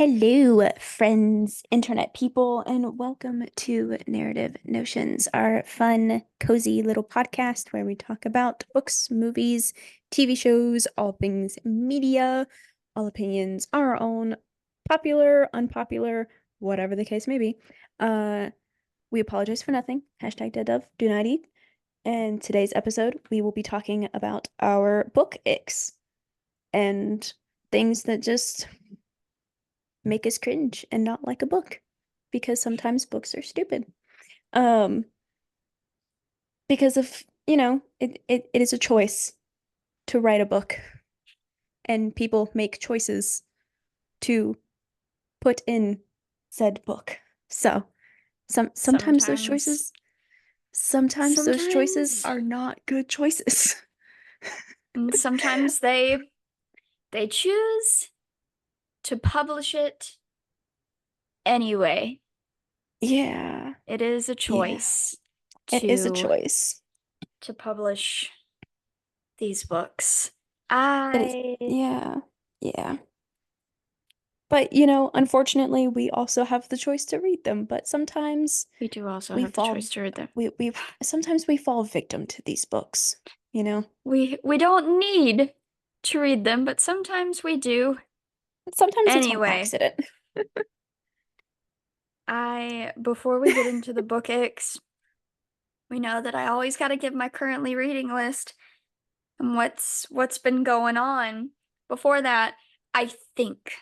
Hello, friends, internet people, and welcome to Narrative Notions, our fun, cozy little podcast where we talk about books, movies, TV shows, all things media. All opinions are our own, popular, unpopular, whatever the case may be. We apologize for nothing. Hashtag dead dove, do not eat. And today's episode, we will be talking about our book icks and things that just make us cringe and not like a book because sometimes books are stupid. Um, because of, it is a choice to write a book and people make choices to put in said book. So, sometimes those Sometimes, choices sometimes those choices sometimes, are not good choices. and sometimes they choose to publish it anyway. Yeah. It is a Yeah. choice It is a to choice. to publish these books. It is, I yeah. Yeah. But, unfortunately, we also have the choice to read them, but sometimes We do also we have the fall choice to read them. we sometimes we fall victim to these books, you know? We don't need to read them, but sometimes we do. Sometimes it's on Anyway, accident. I before we get into the book icks, we know that I always got to give my currently reading list and what's been going on. Before that, I think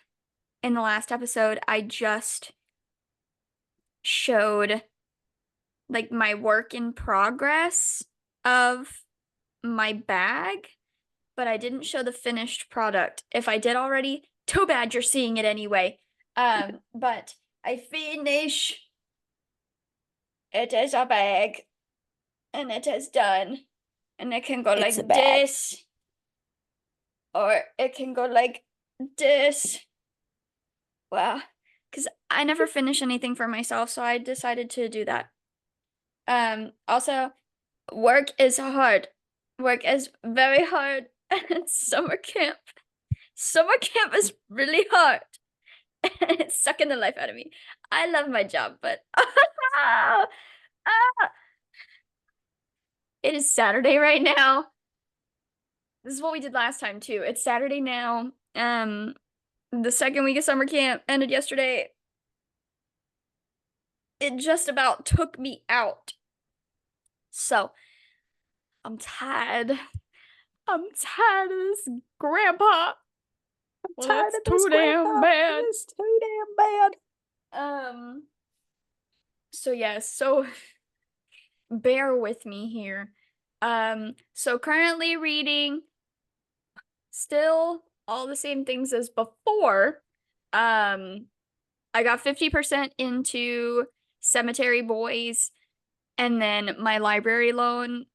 in the last episode I just showed like my work in progress of my bag, but I didn't show the finished product. If I did already, too bad you're seeing it anyway. But I finish it is a bag and it is done. And it can go It's a like bag. this, or it can go like this. Well, because I never finish anything for myself, so I decided to do that. Also, work is hard. Work is very hard. And summer camp. Summer camp is really hard. And it's sucking the life out of me. I love my job, but it is Saturday right now. This is what we did last time too. It's Saturday now. The second week of summer camp ended yesterday. It just about took me out. So I'm tired. I'm tired of this grandpa. I'm Well, tired it's of this, too damn Grandpa. bad. It's too damn bad. Um, so yes, so bear with me here. So currently reading still all the same things as before. I got 50% into Cemetery Boys, and then my library loan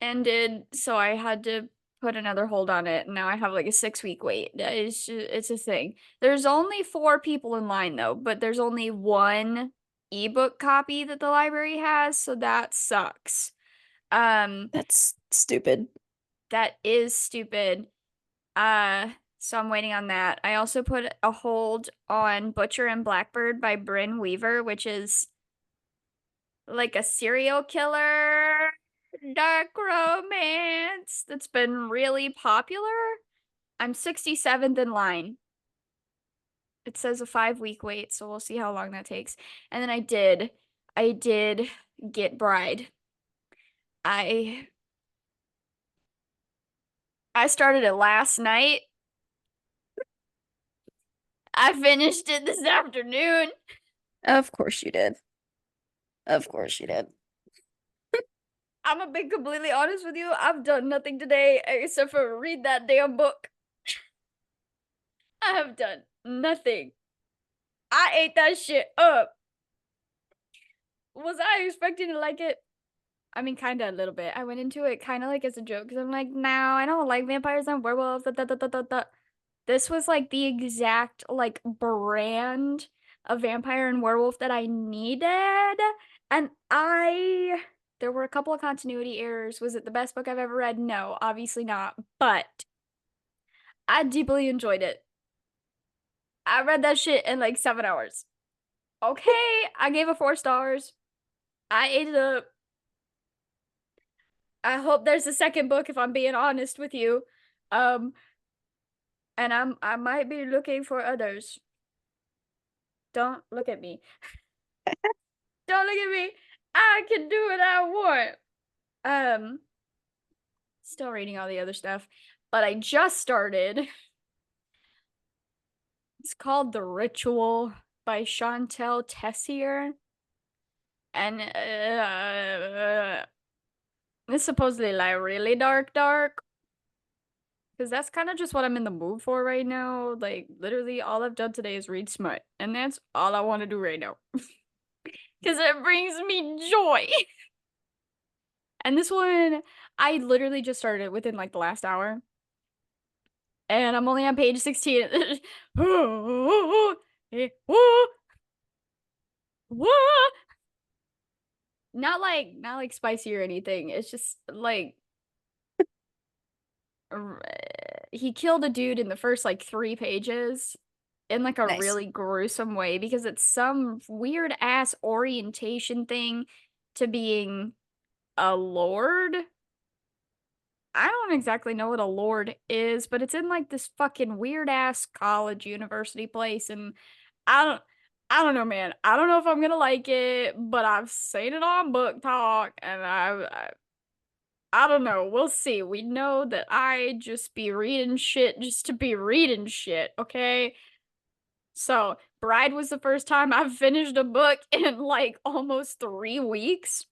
ended, so I had to put another hold on it. Now I have like a 6-week wait. It's a thing. There's only 4 people in line though, but there's only one ebook copy that the library has, so that sucks. Um, That's stupid. that is stupid. So I'm waiting on that. I also put a hold on Butcher and Blackbird by Bryn Weaver, which is like a serial killer dark romance that's been really popular. I'm 67th in line. It says a 5-week wait, so we'll see how long that takes. And then I did get Bride. I I started it last night. I finished it this afternoon. Of course you did. Of course you did. I'm gonna be completely honest with you. I've done nothing today except for read that damn book. I have done nothing. I ate that shit up. Was I expecting to like it? I mean, kind of a little bit. I went into it kind of like as a joke because I'm like, no, I don't like vampires and werewolves. Da, da, da, da, da, da. This was like the exact like brand of vampire and werewolf that I needed. And there were a couple of continuity errors. Was it the best book I've ever read? No, obviously not. But I deeply enjoyed it. I read that shit in like 7 hours. Okay, I gave it 4 stars. I ate it up. I hope there's a second book if I'm being honest with you. Um, and I might be looking for others. Don't look at me. Don't look at me. I can do what I want. Um, Still reading all the other stuff, but I just started. It's called The Ritual by Chantel Tessier. And it's supposedly like really dark. Because that's kind of just what I'm in the mood for right now. Like, literally, all I've done today is read smut. And that's all I want to do right now. Because it brings me joy. And this one, I literally just started it within like the last hour. And I'm only on page 16. Not like spicy or anything. It's just like he killed a dude in the first like 3 pages in like a Nice. really gruesome way because it's some weird ass orientation thing to being a lord. I don't exactly know what a lord is, but it's in like this fucking weird ass college university place, and I don't I don't know, man. I don't know if I'm gonna like it, but I've seen it on Book Talk, and I don't know. We'll see. We know that I just be reading shit just to be reading shit, okay? So, Bride was the first time I've finished a book in like almost 3 weeks.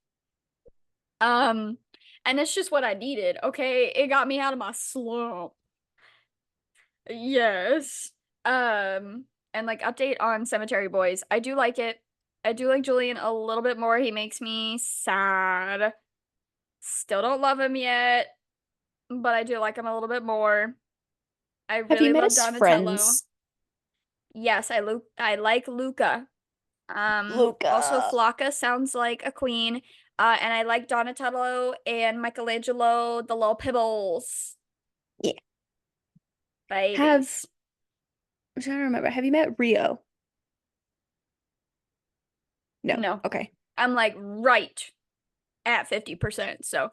Um, and it's just what I needed, okay? It got me out of my slump. Yes. And like update on Cemetery Boys. I do like it. I do like Julian a little bit more. He makes me sad. Still don't love him yet, but I do like him a little bit more. I Have you really met love his Donatello. friends? Yes, I like Luca. Also Luca. Flocka sounds like a queen. And I like Donatello and Michelangelo, the little pibbles. Yeah. Have Babies. I'm trying to remember. Have you met Rio? No. No. Okay. I'm like right at 50%. So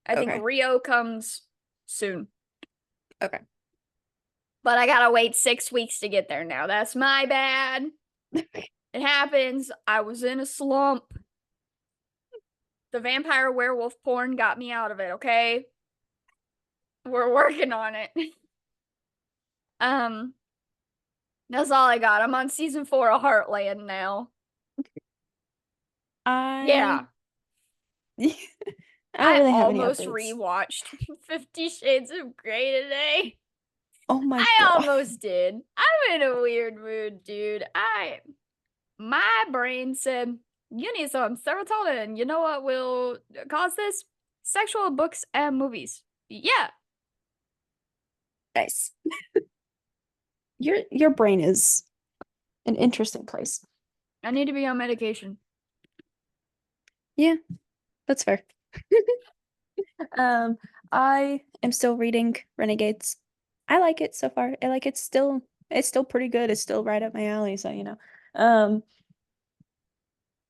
I think Okay. Rio comes soon. Okay. But I gotta wait 6 weeks to get there now. That's my bad. It happens. I was in a slump. The vampire werewolf porn got me out of it, okay? We're working on it. Um, that's all I got. I'm on season 4 of Heartland now. I Yeah. I don't I really have any almost updates. rewatched 50 Shades of Grey today. Oh my I God. almost did. I'm in a weird mood, dude. My brain said, you need some serotonin. You know what will cause this? Sexual books and movies. Yeah, Nice. Your brain is an interesting place. I need to be on medication. Yeah, that's fair. Um, I am still reading Renegades. I like it so far. I like it's still pretty good. It's still right up my alley, so you know. Um,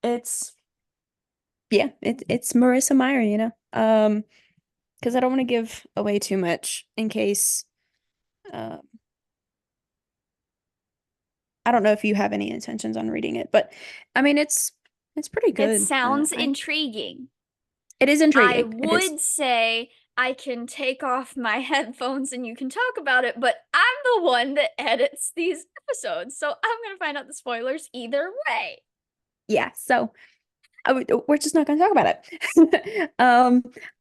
it's yeah, it's Marissa Meyer, you know. Because I don't want to give away too much in case um I don't know if you have any intentions on reading it, but I mean it's pretty It good. sounds I intriguing. It is I intriguing. It is. would say I can take off my headphones and you can talk about it, but I'm the one that edits these episodes, so I'm gonna find out the spoilers either way. Yeah, so we're just not going to talk about it.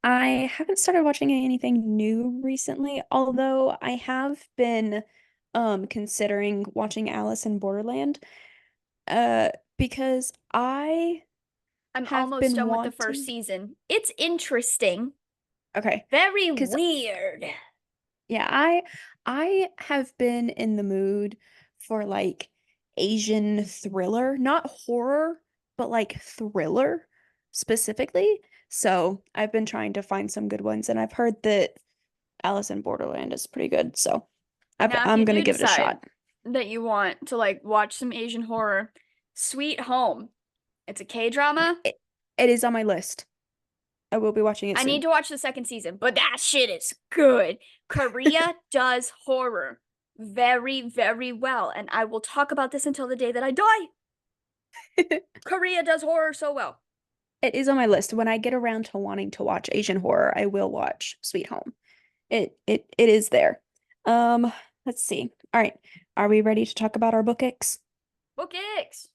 I haven't started watching anything new recently, although I have been considering watching Alice in Borderland uh because I I'm have almost been done with the first wanting. season. It's interesting. Okay, Very because weird. yeah, I have been in the mood for like Asian thriller, not horror, but like thriller specifically. So I've been trying to find some good ones, and I've heard that Alice in Borderland is pretty good. So Now, if I'm you gonna do give it a decide shot. that you want to like watch some Asian horror, Sweet Home. It's a K-drama. It is on my list. I will be watching it I need soon. to watch the second season, but that shit is good. Korea does horror very, very well, and I will talk about this until the day that I die. Korea does horror so well. It is on my list. When I get around to wanting to watch Asian horror, I will watch Sweet Home. It is there. Um, let's see. All right. Are we ready to talk about our book Icks? Book Icks.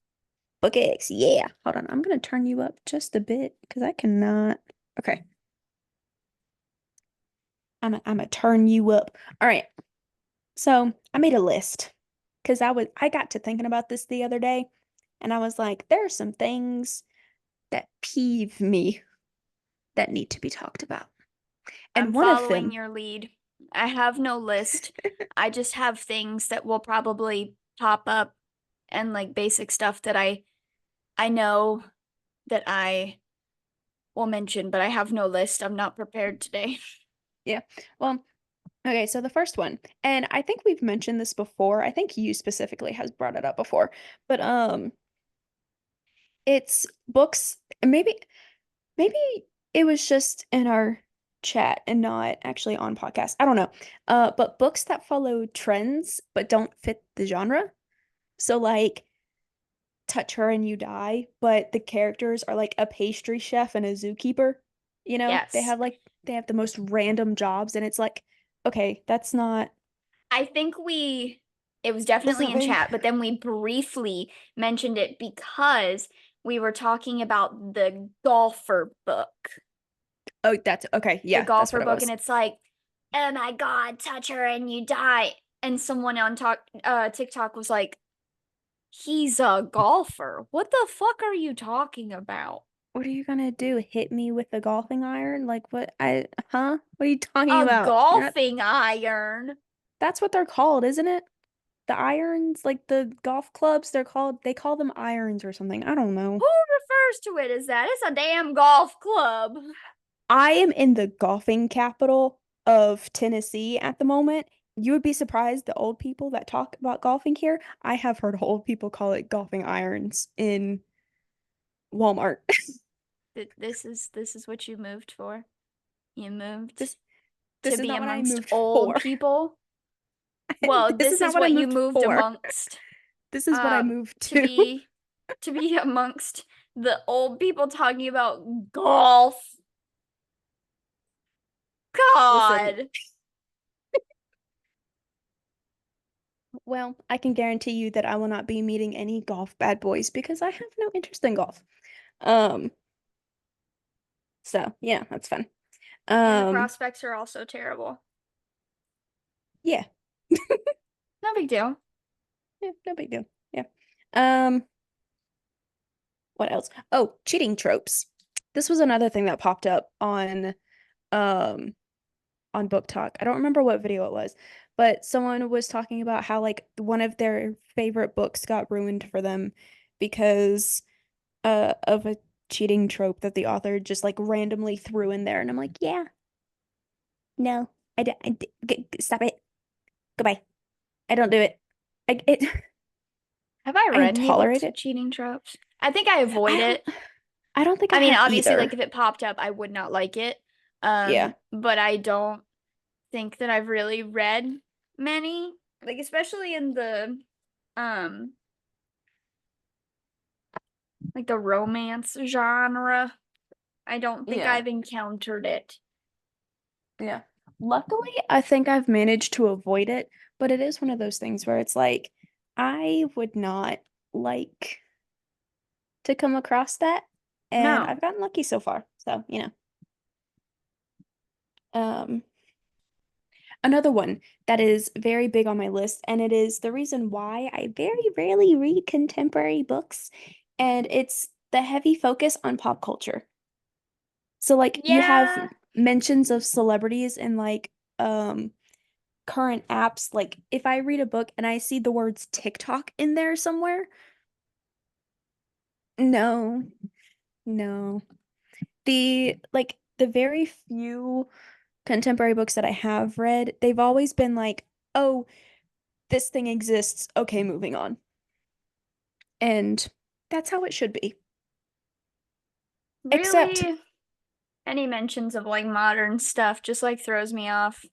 Book Icks, yeah. Hold on. I'm gonna turn you up just a bit because I cannot. Okay. I'm gonna turn you up. All right. So I made a list because I got to thinking about this the other day, and I was like, there are some things that peeve me that need to be talked about. I'm And one of following them, your lead. I have no list. I just have things that will probably pop up and like basic stuff that I know that I will mention, but I have no list. I'm not prepared today. yeah. Well, okay, so the first one, and I think we've mentioned this before. I think you specifically has brought it up before, but it's books. Maybe it was just in our chat and not actually on podcast. I don't know. But books that follow trends but don't fit the genre. So like Touch Her and You Die, but the characters are like a pastry chef and a zookeeper. You know, Yes. they have the most random jobs and it's like, okay, that's not I think it was definitely doesn't in really chat, but then we briefly mentioned it because we were talking about the golfer book. Oh, that's okay. The Yeah, that's golfer what it book, and was. it's like, oh my God, touch her and you die. And someone on TikTok was like, he's a golfer. What the fuck are you talking about? What are you gonna do? Hit me with a golfing iron? Like what huh? What are you talking A about? You're not golfing iron? That's what they're called, isn't it? The irons, like the golf clubs, they call them irons or something. I don't know. Who refers to it as that? It's a damn golf club. I am in the golfing capital of Tennessee at the moment. You would be surprised the old people that talk about golfing here. I have heard old people call it golfing irons in Walmart. This is what you moved for. You moved This to this is be not what I amongst moved old for. people. Well, This is this not is what I what you moved moved for. amongst. This is what I Um, moved to to. be to be amongst the old people talking about golf. Listen, God. well, I can guarantee you that I will not be meeting any golf bad boys because I have no interest in golf. Um, so yeah, that's fun. And the Um, prospects are also terrible. yeah, No big deal. yeah, no big deal. Yeah. Um, what else? Oh, cheating tropes. This was another thing that popped up um on Book Talk. I don't remember what video it was, but someone was talking about how like one of their favorite books got ruined for them because of a cheating trope that the author just like randomly threw in there and I'm like, yeah, no, stop it. Goodbye. I don't do it. It Have I I read any books intolerate with it. cheating tropes? I think I avoid I don't it. I don't think I I mean, have obviously, like either. if it popped up, I would not like it. Yeah. But I don't think that I've really read many, like especially in the um like the romance genre. I don't think Yeah. I've encountered it. Yeah. Luckily, I think I've managed to avoid it, but it is one of those things where it's like I would not like to come across that, and No. I've gotten lucky so far. So, um another one that is very big on my list, and it is the reason why I very rarely read contemporary books, and it's the heavy focus on pop culture. So like you have Yeah. mentions of celebrities in like current apps. Like if I read a book and I see the words TikTok in there somewhere, no, no. The very few contemporary books that I have read, they've always been like, oh, this thing exists. Okay, moving on. And that's how it should be. Except, Really, any mentions of like modern stuff just like throws me off.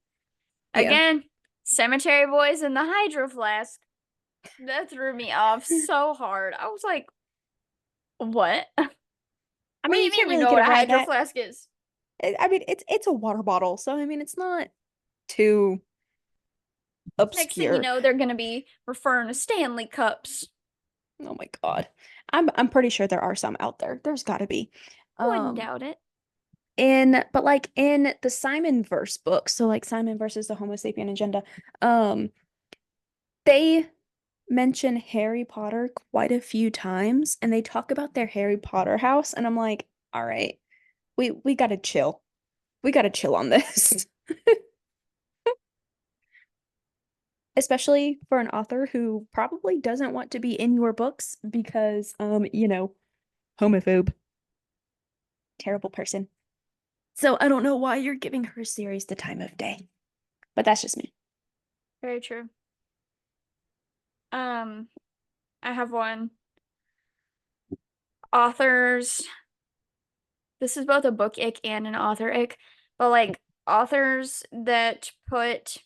yeah. Again, Cemetery Boys and the Hydro Flask. That threw me off so hard. I was like, what? I What do mean, you you can't mean you really know get what a around Hydro that. Flask is? I mean, it's a water bottle, so I mean, it's not too Next thing you obscure. know, they're gonna be referring to Stanley Cups. Oh my God. I'm pretty sure there are some out there. There's got to be. Wouldn't Um, doubt it. but like in the Simon verse book, so like Simon versus the Homo sapien agenda, um, they mention Harry Potter quite a few times, and they talk about their Harry Potter house, and I'm like, all right, we gotta chill. We gotta chill on this. Especially for an author who probably doesn't want to be in your books because, homophobe, terrible person. So I don't know why you're giving her series the time of day, but that's just me. Very true. I have one. Authors. This is both a book ick and an author ick, but like authors that put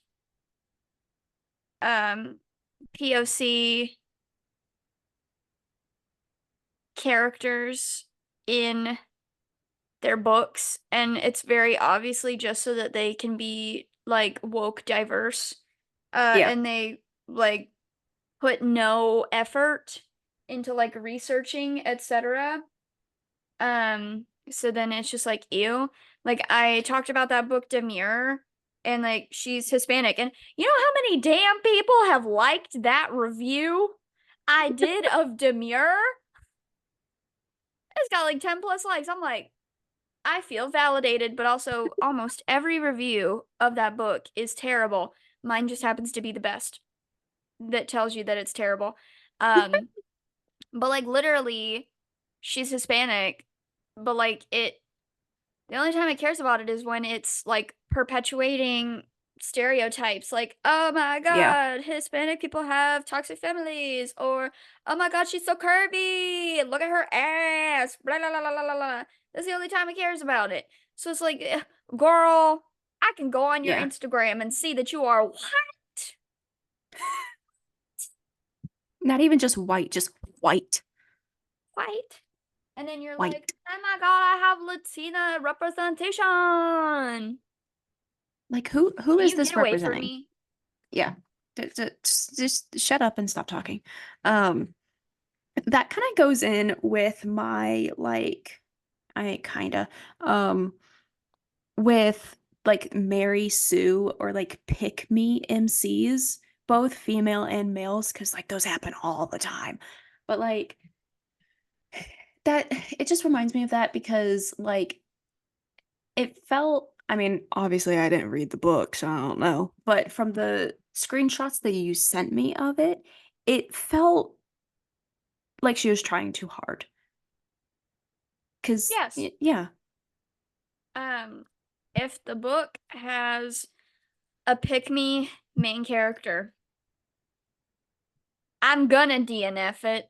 POC characters in their books, and it's very obviously just so that they can be like woke diverse. Yeah, And they like put no effort into like researching, etc. So then it's just like ew. Like I talked about that book Demure, and like she's Hispanic, and you know how many damn people have liked that review I did of Demure? It's got like 10 plus likes. I'm like, I feel validated, but also almost every review of that book is terrible. Mine just happens to be the best that tells you that it's terrible. Um, but like literally, she's Hispanic, but like the only time it cares about it is when it's like perpetuating stereotypes like, oh my yeah, God, Hispanic people have toxic families, or oh my God, she's so curvy. Look at her ass. Blah, blah, blah, blah, blah, blah. That's the only time it cares about it. So it's like, girl, I can go on your yeah. Instagram and see that you are what? Not even just white, just white, White. And then you're like, white. oh my God, I have Latina representation. Like who Can is you get this away from representing? me? Yeah. Just shut up and stop talking. Um, that kind of goes in with my like I kind of um with like Mary Sue or like pick me MCs, both female and males, because like those happen all the time. But like that, it just reminds me of that because like it felt, I mean, obviously I didn't read the book, so I don't know, but from the screenshots that you sent me of it, it felt like she was trying too hard. Because, Yes. yeah, Um, if the book has a pick me main character, I'm gonna DNF it,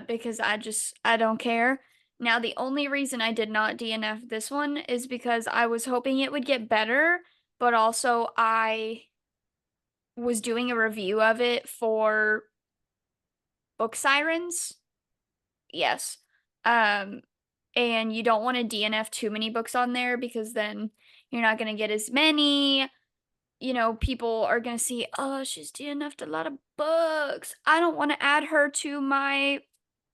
because I don't care. Now, the only reason I did not DNF this one is because I was hoping it would get better, but also I was doing a review of it for Book Sirens. Yes. Um, and you don't want to DNF too many books on there because then you're not gonna get as many. People are gonna see, oh, she's DNF'd a lot of books. I don't want to add her to my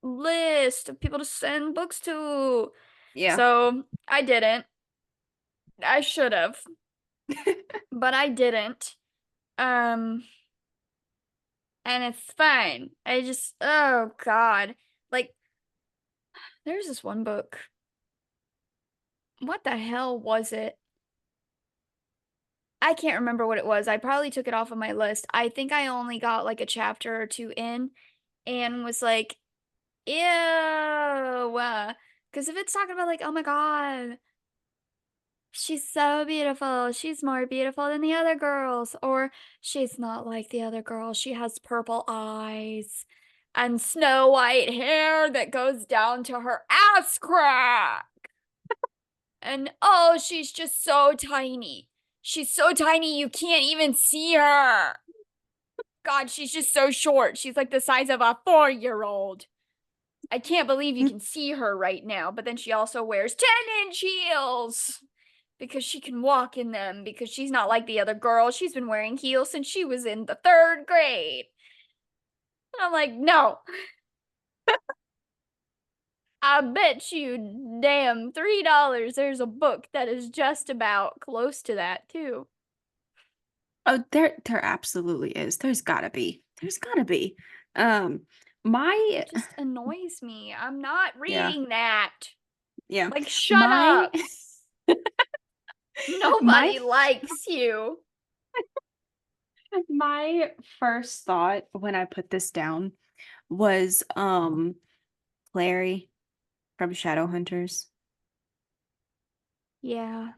list of people to send books to. yeah. So I didn't. I should have, but I didn't. Um, and it's fine. Oh God. Like, there's this one book. What the hell was it? I can't remember what it was. I probably took it off of my list. I think I only got like a chapter or two in and was like, ew. Because if it's talking about like, oh my God, she's so beautiful. She's more beautiful than the other girls. Or she's not like the other girls. She has purple eyes and snow white hair that goes down to her ass crack. And oh, she's just so tiny. She's so tiny you can't even see her. God, she's just so short. She's like the size of a 4-year-old. I can't believe you can see her right now, but then she also wears 10-inch heels because she can walk in them because she's not like the other girl. She's been wearing heels since she was in the 3rd grade. And I'm like, no. I bet you damn $3 there's a book that is just about close to that too. Oh, there absolutely is. There's gotta be. There's gotta be. Um, my It just annoys me. I'm not yeah, reading that. yeah. Like, shut My up. my Nobody likes you. my first thought when I put this down was Clary from Shadowhunters. Yeah.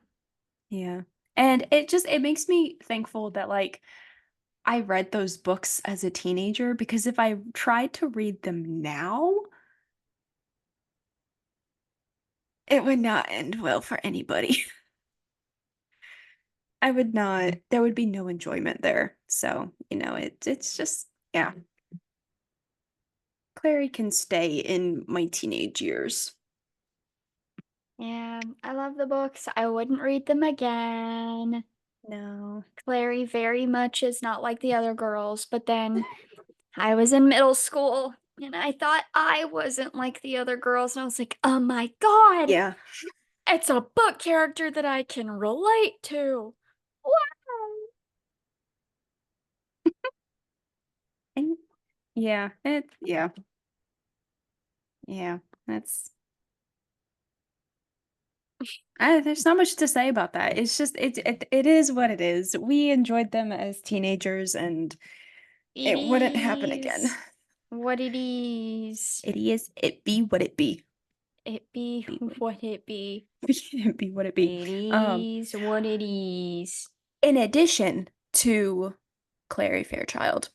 Yeah. And it makes me thankful that like I read those books as a teenager because if I tried to read them now, it would not end well for anybody. I would not, there would be no enjoyment there. So, it's just, yeah. Clary can stay in my teenage years. Yeah, I love the books. I wouldn't read them again. No. Clary very much is not like the other girls, but then I was in middle school and I thought I wasn't like the other girls, and I was like, oh my God, Yeah. it's a book character that I can relate to. Wow. And yeah, yeah. Yeah. That's there's not much to say about that. It's just it is what it is. We enjoyed them as teenagers and It it wouldn't happen again. is what it is. It be what it be. It be Be what what it be. it be what it be. It Um, is what it is. in addition to Clary Fairchild,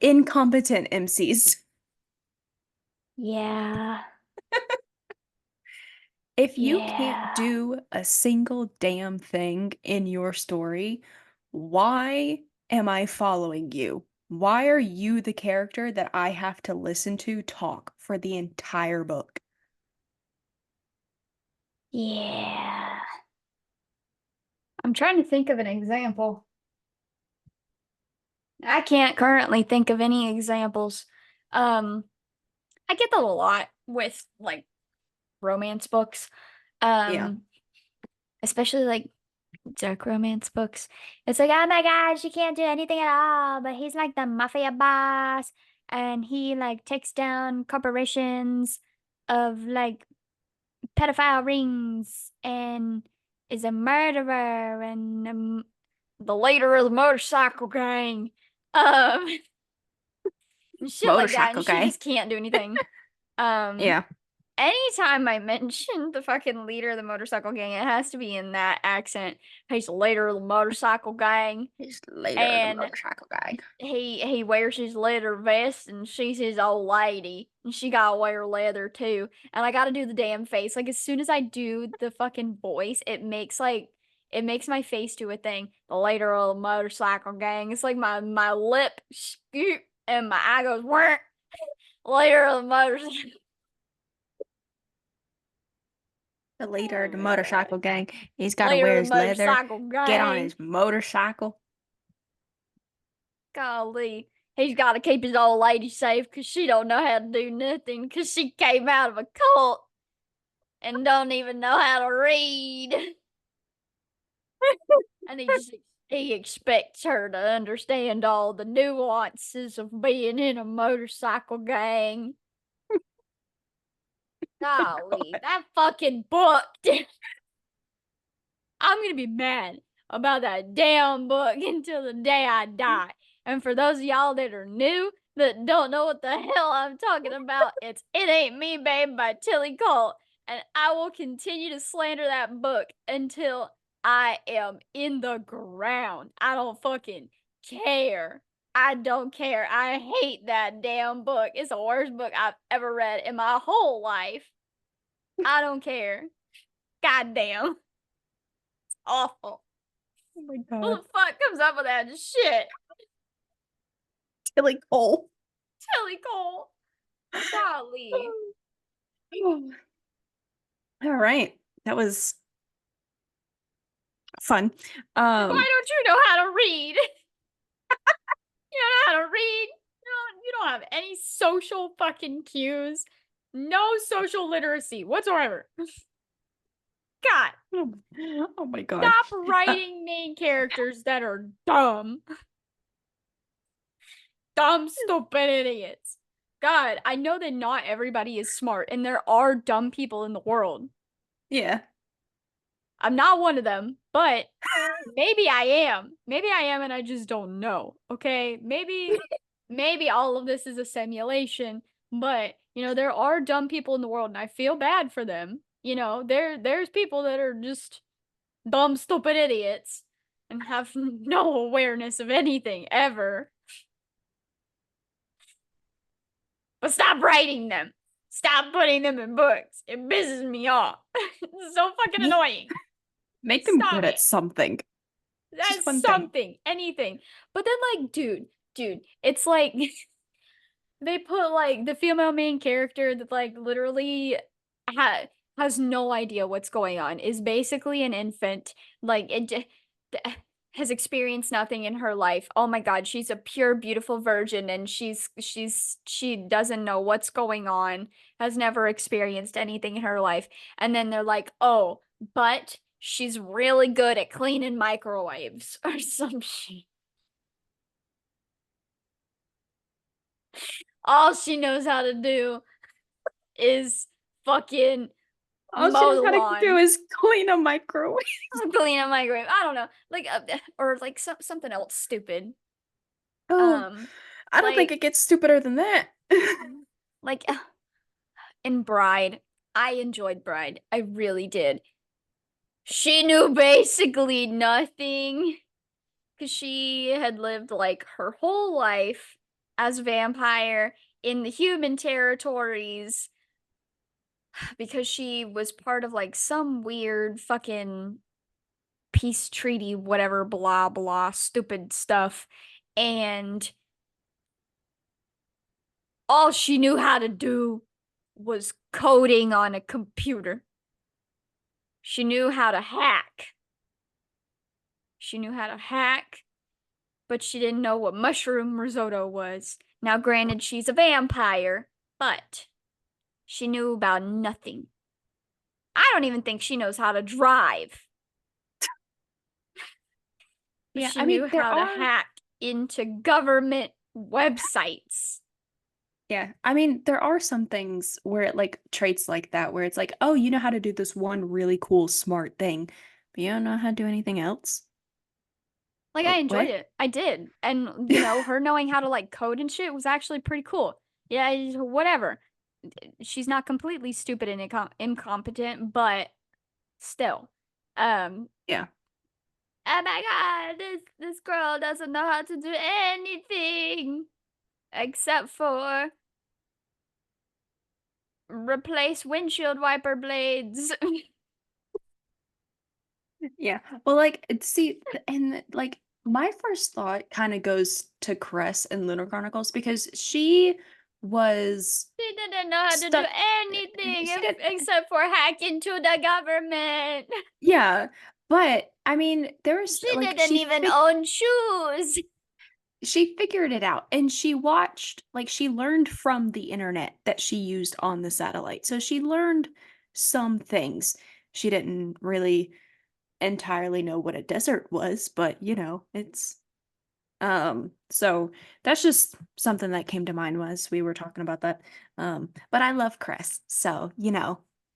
incompetent MCs. Yeah. If you can't Yeah. do a single damn thing in your story, why am I following you? Why are you the character that I have to listen to talk for the entire book? Yeah. I'm trying to think of an example. I can't currently think of any examples. Um, I get that a lot with like romance books. Yeah. Um, especially like dark romance books. It's like, oh my God, she can't do anything at all, but he's like the mafia boss and he like takes down corporations of like pedophile rings and is a murderer and the leader of the motorcycle gang. Um, and shit like that, and Motorcycle she guy. just can't do anything. Um, Yeah. anytime I mention the fucking leader of the motorcycle gang, it has to be in that accent. He's the leader of the motorcycle gang, He's later the and motorcycle guy. he wears his leather vest, and she's his old lady, and she gotta wear leather too. And I gotta do the damn face. Like as soon as I do the fucking voice, it makes my face do a thing. The leader of the motorcycle gang. It's like my lip scoop and my eye goes where later of the motorcycle. The leader of the motorcycle gang. He's got to Later wear of the his leather, motorcycle get on gang. his motorcycle. Golly. He's got to keep his old lady safe because she don't know how to do nothing because she came out of a cult and don't even know how to read. And he expects her to understand all the nuances of being in a motorcycle gang. Golly, that fucking book. I'm gonna be mad about that damn book until the day I die. And for those of y'all that are new that don't know what the hell I'm talking about, it's It Ain't Me Babe by Tilly Cole. and I will continue to slander that book until I am in the ground. I don't fucking care. I don't care. I hate that damn book. It's the worst book I've ever read in my whole life. I don't care. God damn. It's awful. Oh my Who god. the fuck comes up with that shit? Tilly Cole. Tilly Cole. Golly. All right. That was fun. Why don't you know how to read? You don't know how to read. You don't have any social fucking cues. No social literacy whatsoever. God, Oh my god. stop writing main characters that are dumb. Dumb, stupid idiots. God, I know that not everybody is smart, and there are dumb people in the world. Yeah. I'm not one of them, but maybe I am. Maybe I am and I just don't know. Okay? Maybe all of this is a simulation, but there are dumb people in the world and I feel bad for them. There's people that are just dumb, stupid idiots and have no awareness of anything ever. But stop writing them. Stop putting them in books. It pisses me off. It's so fucking annoying. Make them Stop good at it. something. Just That's one thing. something, anything. But then, like, dude, it's like they put like the female main character that like literally has no idea what's going on, is basically an infant, like has experienced nothing in her life. Oh my God, she's a pure, beautiful virgin, and she doesn't know what's going on, has never experienced anything in her life, and then they're like, oh, but she's really good at cleaning microwaves or some shit. All she knows how to do is fucking All she mow knows the how to do lawn. is clean a microwave. Clean a microwave. I don't know. Like or like something else stupid. Oh, Um I don't think like it gets stupider than that. like in Bride. I enjoyed Bride. I really did. She knew basically nothing because she had lived like her whole life as a vampire in the human territories because she was part of like some weird fucking peace treaty, whatever, blah, blah, stupid stuff. And all she knew how to do was coding on a computer. She knew how to hack. She knew how to hack, but she didn't know what mushroom risotto was. Now, granted, she's a vampire, but she knew about nothing. I don't even think she knows how to drive. But Yeah, she I knew mean, there how to are, hack into government websites. yeah, I mean, there are some things where it like traits like that, where it's like, oh, you know how to do this one really cool, smart thing, but you don't know how to do anything else. Like, I enjoyed What? it. I did. And, her knowing how to like code and shit was actually pretty cool. Yeah, whatever. She's not completely stupid and incompetent, but still. Um, Yeah. oh my God, this girl doesn't know how to do anything except for replace windshield wiper blades. Yeah. Well, like, see, and like my first thought kind of goes to Cress and Lunar Chronicles because she was She didn't know how to do stuck. anything She did, except for hack into the government. yeah. But I mean, there's She like didn't even own shoes. she figured it out and she watched, like, she learned from the internet that she used on the satellite. So she learned some things. She didn't really entirely know what a desert was, but it's so that's just something that came to mind was we were talking about that. But I love Cress, so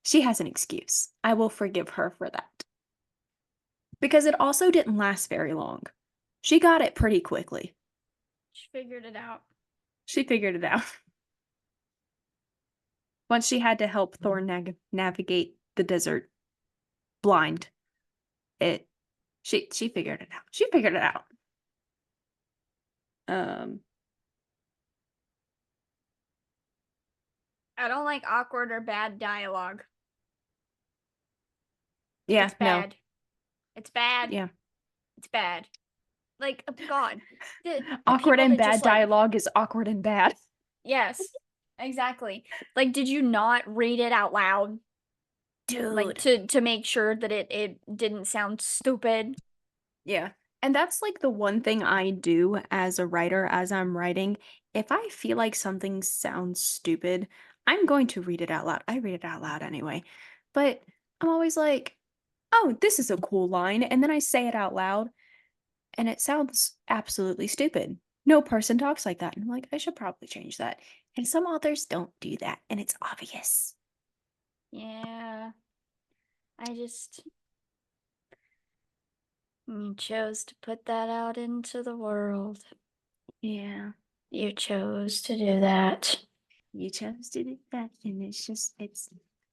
she has an excuse. I will forgive her for that. Because it also didn't last very long. She got it pretty quickly. She figured it out. She figured it out. Once she had to help Thor navigate the desert blind, she figured it out. She figured it out. I don't like awkward or bad dialogue. Yeah, It's no. bad. It's bad. Yeah. It's bad. Like, oh God. The Awkward people and that bad just like, dialogue is awkward and bad. yes, exactly. Like, did you not read it out loud? Like Dude. to make sure that it didn't sound stupid. Yeah. And that's like the one thing I do as a writer, as I'm writing. If I feel like something sounds stupid, I'm going to read it out loud. I read it out loud anyway. But I'm always like, oh, this is a cool line. And then I say it out loud and it sounds absolutely stupid. No person talks like that. And I'm like, I should probably change that. And some authors don't do that. And it's obvious. Yeah. You chose to put that out into the world. Yeah. You chose to do that. You chose to do that. And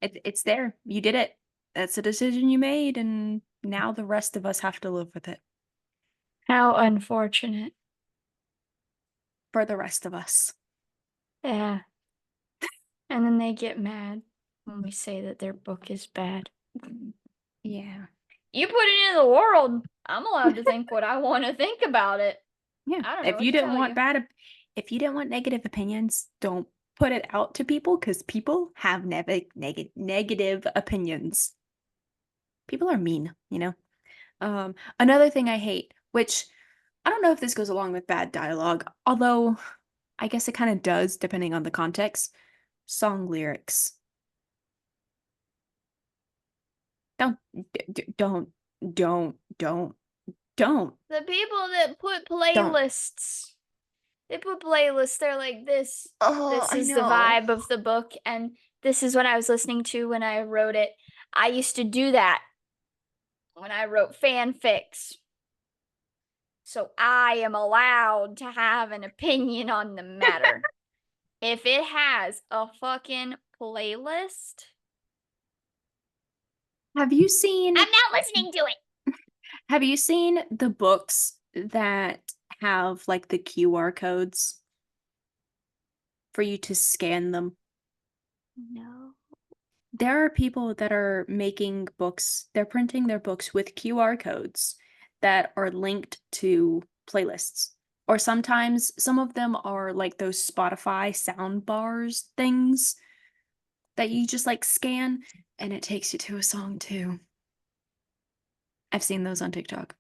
it's there. You did it. That's a decision you made. And now the rest of us have to live with it How unfortunate. for the rest of us. Yeah. And then they get mad when we say that their book is bad. Yeah. You put it in the world. I'm allowed to think what I want to think about it. Yeah. I don't know what to tell you. If you didn't want negative opinions, don't put it out to people because people have negative opinions. People are mean, you know? Another thing I hate, which I don't know if this goes along with bad dialogue, although I guess it kind of does depending on the context. Song lyrics. Don't, don't, don't, don't, The people that put don't. playlists, they're like this. Oh, This I is the know. vibe of the book, and this is what I was listening to when I wrote it. I used to do that when I wrote fanfics. So I am allowed to have an opinion on the matter. If it has a fucking playlist, Have you seen I'm not listening to it. have you seen the books that have like the QR codes for you to scan them? No. There are people that are making books, they're printing their books with QR codes that are linked to playlists. Or sometimes some of them are like those Spotify sound bars things that you just like scan and it takes you to a song too. I've seen those on TikTok.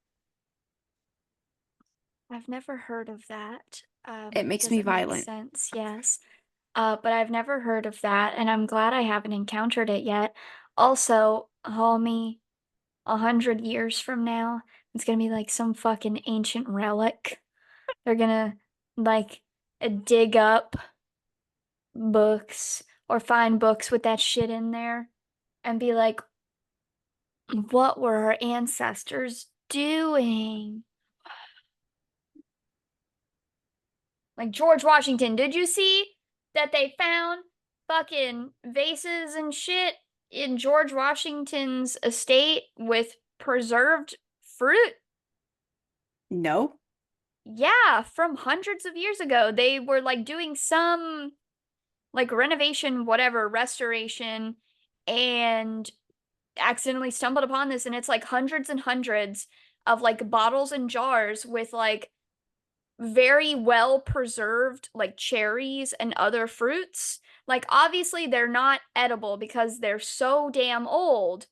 I've never heard of that. It makes Does me it make violent. sense? Yes. But I've never heard of that, and I'm glad I haven't encountered it yet. Also, homie, 100 years from now, it's gonna be like some fucking ancient relic. They're gonna like dig up books or find books with that shit in there and be like, what were our ancestors doing? Like George Washington, did you see that they found fucking vases and shit in George Washington's estate with preserved fruit? No. Yeah, from hundreds of years ago. They were like doing some like renovation, whatever, restoration, and accidentally stumbled upon this. And it's like hundreds and hundreds of like bottles and jars with like very well preserved like cherries and other fruits. Like obviously they're not edible because they're so damn old,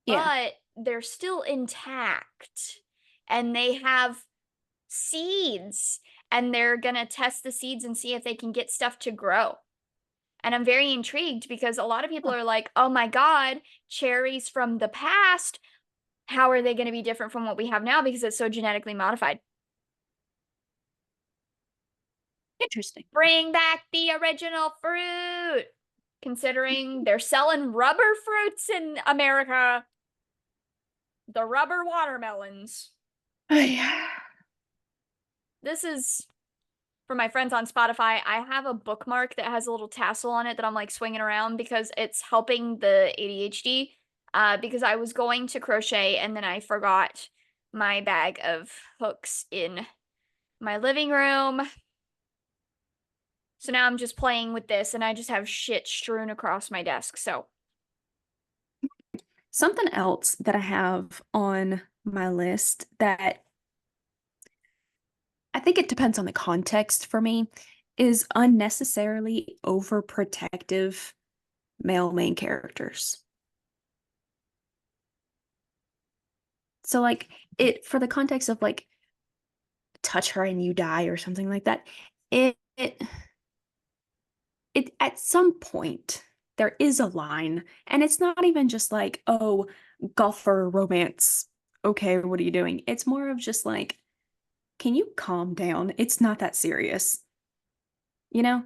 Yeah. but they're still intact. And they have seeds and they're going to test the seeds and see if they can get stuff to grow. And I'm very intrigued because a lot of people are like, "Oh my god, cherries from the past, how are they going to be different from what we have now because it's so genetically modified?" Interesting. Bring back the original fruit. Considering they're selling rubber fruits in America. The rubber watermelons. Yeah. This is for my friends on Spotify, I have a bookmark that has a little tassel on it that I'm like swinging around because it's helping the ADHD. Because I was going to crochet and then I forgot my bag of hooks in my living room. So now I'm just playing with this and I just have shit strewn across my desk. So Something else that I have on my list that I think it depends on the context for me is unnecessarily overprotective male main characters. So like it for the context of like touch her and you die or something like that, it at some point there is a line, and it's not even just like, oh, golfer romance. Okay, what are you doing? It's more of just like, can you calm down? It's not that serious, you know?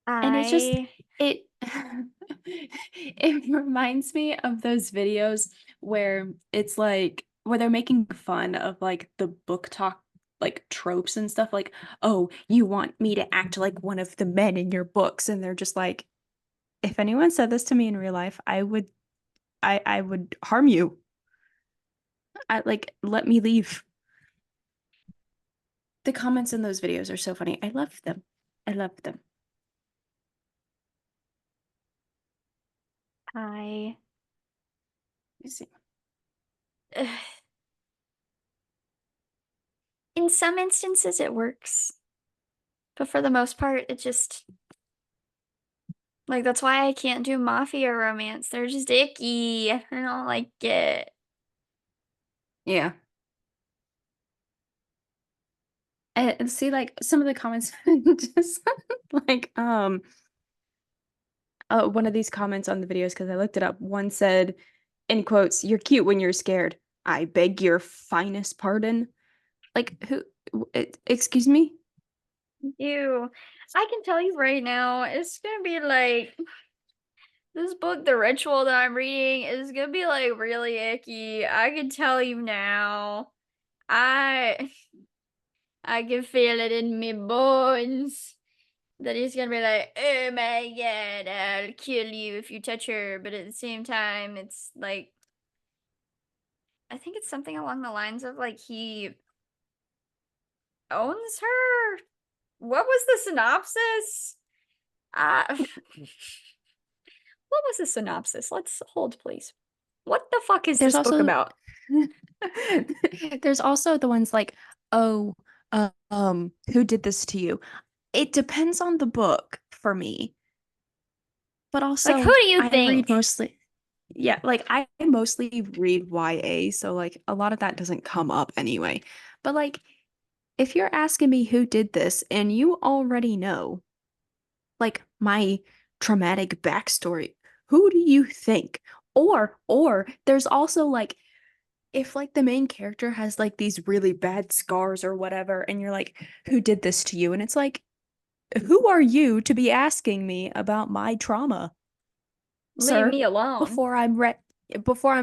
And it's just I it it reminds me of those videos where it's like where they're making fun of like the book talk like tropes and stuff like, oh, you want me to act like one of the men in your books, and they're just like, if anyone said this to me in real life, I would harm you. I like let me leave. The comments in those videos are so funny. I love them. I love them. I Let me see. in some instances it works, but for the most part it just like that's why I can't do mafia romance. They're just icky. I don't like it. Yeah. And see, like some of the comments, just like one of these comments on the videos because I looked it up. One said, in quotes, "You're cute when you're scared. I beg your finest pardon." Like who? Excuse me? Ew. I can tell you right now, it's gonna be like this book, The Ritual that I'm reading, is gonna be like really icky. I can tell you now. I I can feel it in my bones that he's gonna be like, oh my god, I'll kill you if you touch her. But at the same time, it's like I think it's something along the lines of like he owns her. What was the synopsis? What was the synopsis? Let's hold, please. What the fuck is There's this book also about? there's also the ones like, oh, who did this to you? It depends on the book for me, but Like, who also do you I read think? mostly, yeah, like I mostly read YA, so like a lot of that doesn't come up anyway. But like, if you're asking me who did this and you already know, like my traumatic backstory, who do you think? Or there's also like if like the main character has like these really bad scars or whatever, and you're like, who did this to you? And it's like, who are you to be asking me about my trauma, Leave sir? me alone. Before I'm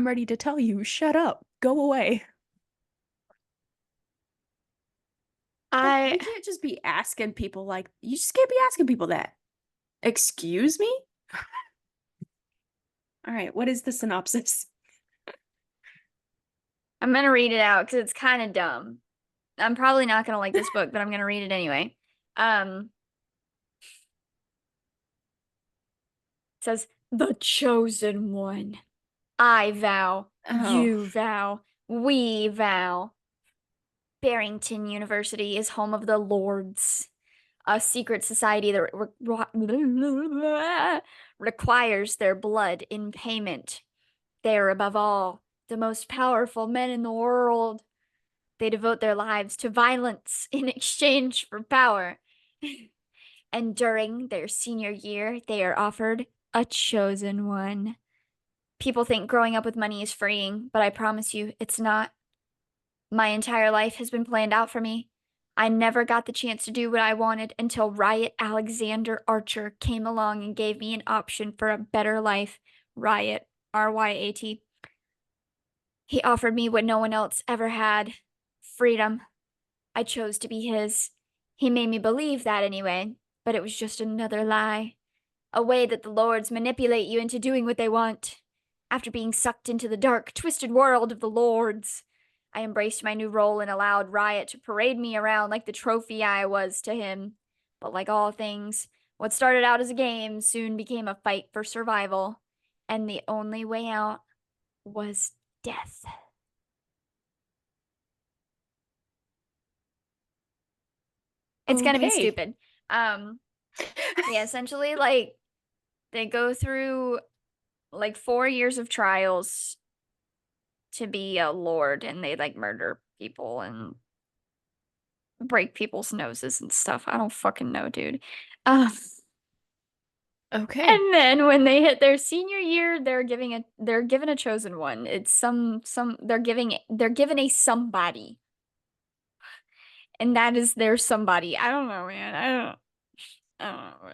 ready to tell you, shut up, go away. Like I you can't just be asking people like you just can't be asking people that. Excuse me? All right, what is the synopsis? I'm gonna read it out because it's kind of dumb. I'm probably not gonna like this book, but I'm gonna read it anyway. Um, it says the chosen one. I vow, Oh, you vow, we vow. Barrington University is home of the Lords, a secret society that requires their blood in payment. They are, above all, the most powerful men in the world. They devote their lives to violence in exchange for power. And during their senior year, they are offered a chosen one. People think growing up with money is freeing, but I promise you, it's not. My entire life has been planned out for me. I never got the chance to do what I wanted until Riot Alexander Archer came along and gave me an option for a better life. Riot, RYAT. He offered me what no one else ever had: freedom. I chose to be his. He made me believe that anyway, but it was just another lie. A way that the lords manipulate you into doing what they want. After being sucked into the dark, twisted world of the lords, I embraced my new role and allowed Riot to parade me around like the trophy I was to him. But like all things, what started out as a game soon became a fight for survival, and the only way out was death. It's gonna be Okay. stupid. Yeah, essentially, like, they go through like 4 years of trials to be a lord, and they like murder people and break people's noses and stuff. I don't fucking know, dude. Um, Okay. and then when they hit their senior year, they're given a chosen one. It's they're given a somebody, and that is their somebody. I don't know, man. I don't know.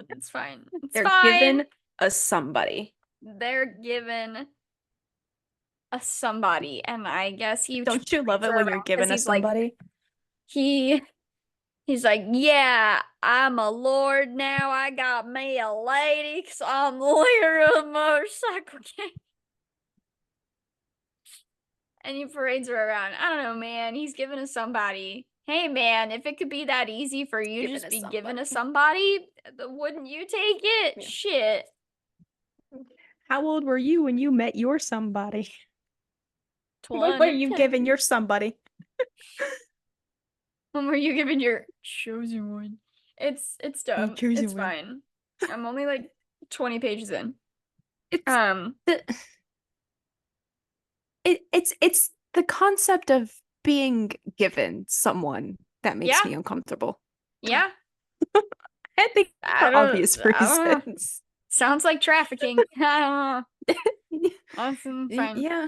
It's fine. It's They're fine. given a somebody. They're given a somebody, and I guess he Don't you love trades it her when you're around because given a somebody? he he's like, yeah, I'm a lord now. I got me a lady because I'm the leader of the motorcycle gang. And he parades her around. I don't know, man. He's given us somebody. Hey, man, if it could be that easy for you to Given just a be given to somebody. somebody, wouldn't you take it? Yeah. Shit. How old were you when you met your somebody? When were 20. you given your somebody? When were you given your chosen one? It's Your dumb. chosen It's one. fine. I'm only like 20 pages in. It's Um, the it's the concept of being given someone that makes yeah, me uncomfortable. yeah. I think for obvious I don't know. reasons. Sounds like trafficking. I don't know. That's fine. Yeah.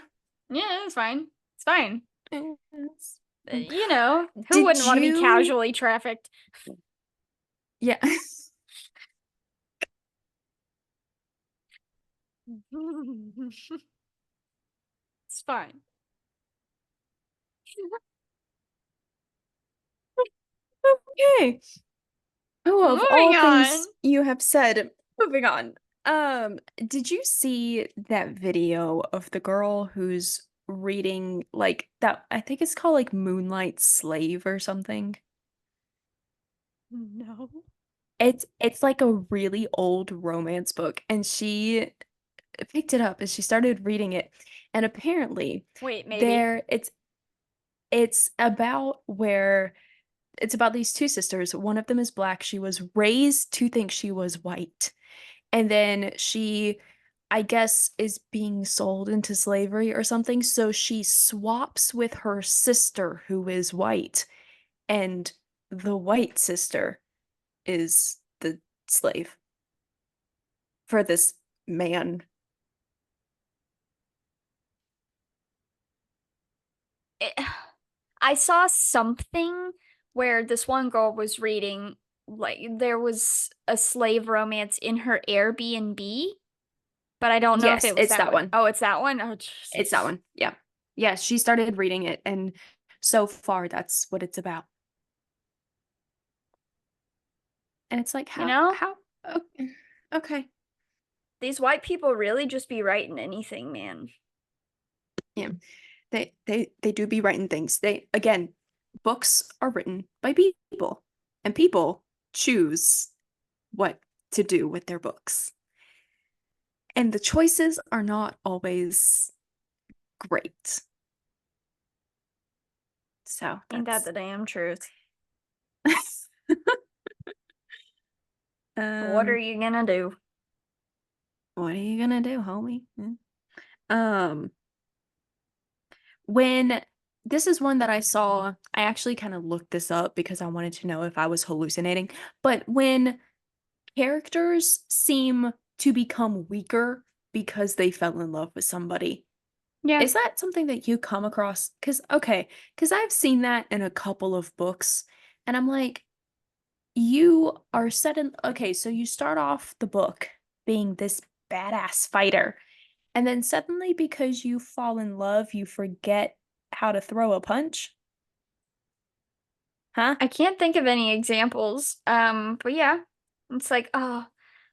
Yeah, it's fine. It's fine. Yes. You know, who Did wouldn't want to be you? casually trafficked? Yeah. It's fine. Okay. Oh, of all Moving on. things you have said, moving on. Did you see that video of the girl who's reading like that? I think it's called like Moonlight Slave or something. No. It's like a really old romance book, and she picked it up and she started reading it. And apparently Wait, maybe. there it's about where it's about these two sisters. One of them is black. She was raised to think she was white. And then she, I guess, is being sold into slavery or something. So she swaps with her sister, who is white. And the white sister is the slave for this man. It, I saw something where this one girl was reading, like, there was a slave romance in her Airbnb, but I don't know if Yes, it was it's that that one. one. Oh, it's that one? Oh, It's that Jesus. one. Yeah. Yeah, she started reading it, and so far that's what it's about. And it's like, You know, okay. Okay. these white people really just be writing anything, man. Yeah. They do be writing things. They again, books are written by people, and people choose what to do with their books. And the choices are not always great. So Ain't that that's the damn truth? What are um you gonna do? what are you gonna do, homie? Yeah. Um when this is one that I saw, I actually kind of looked this up because I wanted to know if I was hallucinating. But when characters seem to become weaker because they fell in love with somebody. Yeah. Is that something that you come across? Because I've seen that in a couple of books, and I'm like, you are set in, okay, so you start off the book being this badass fighter, and then suddenly because you fall in love, you forget how to throw a punch. Huh? I can't think of any examples. But yeah, it's like, oh,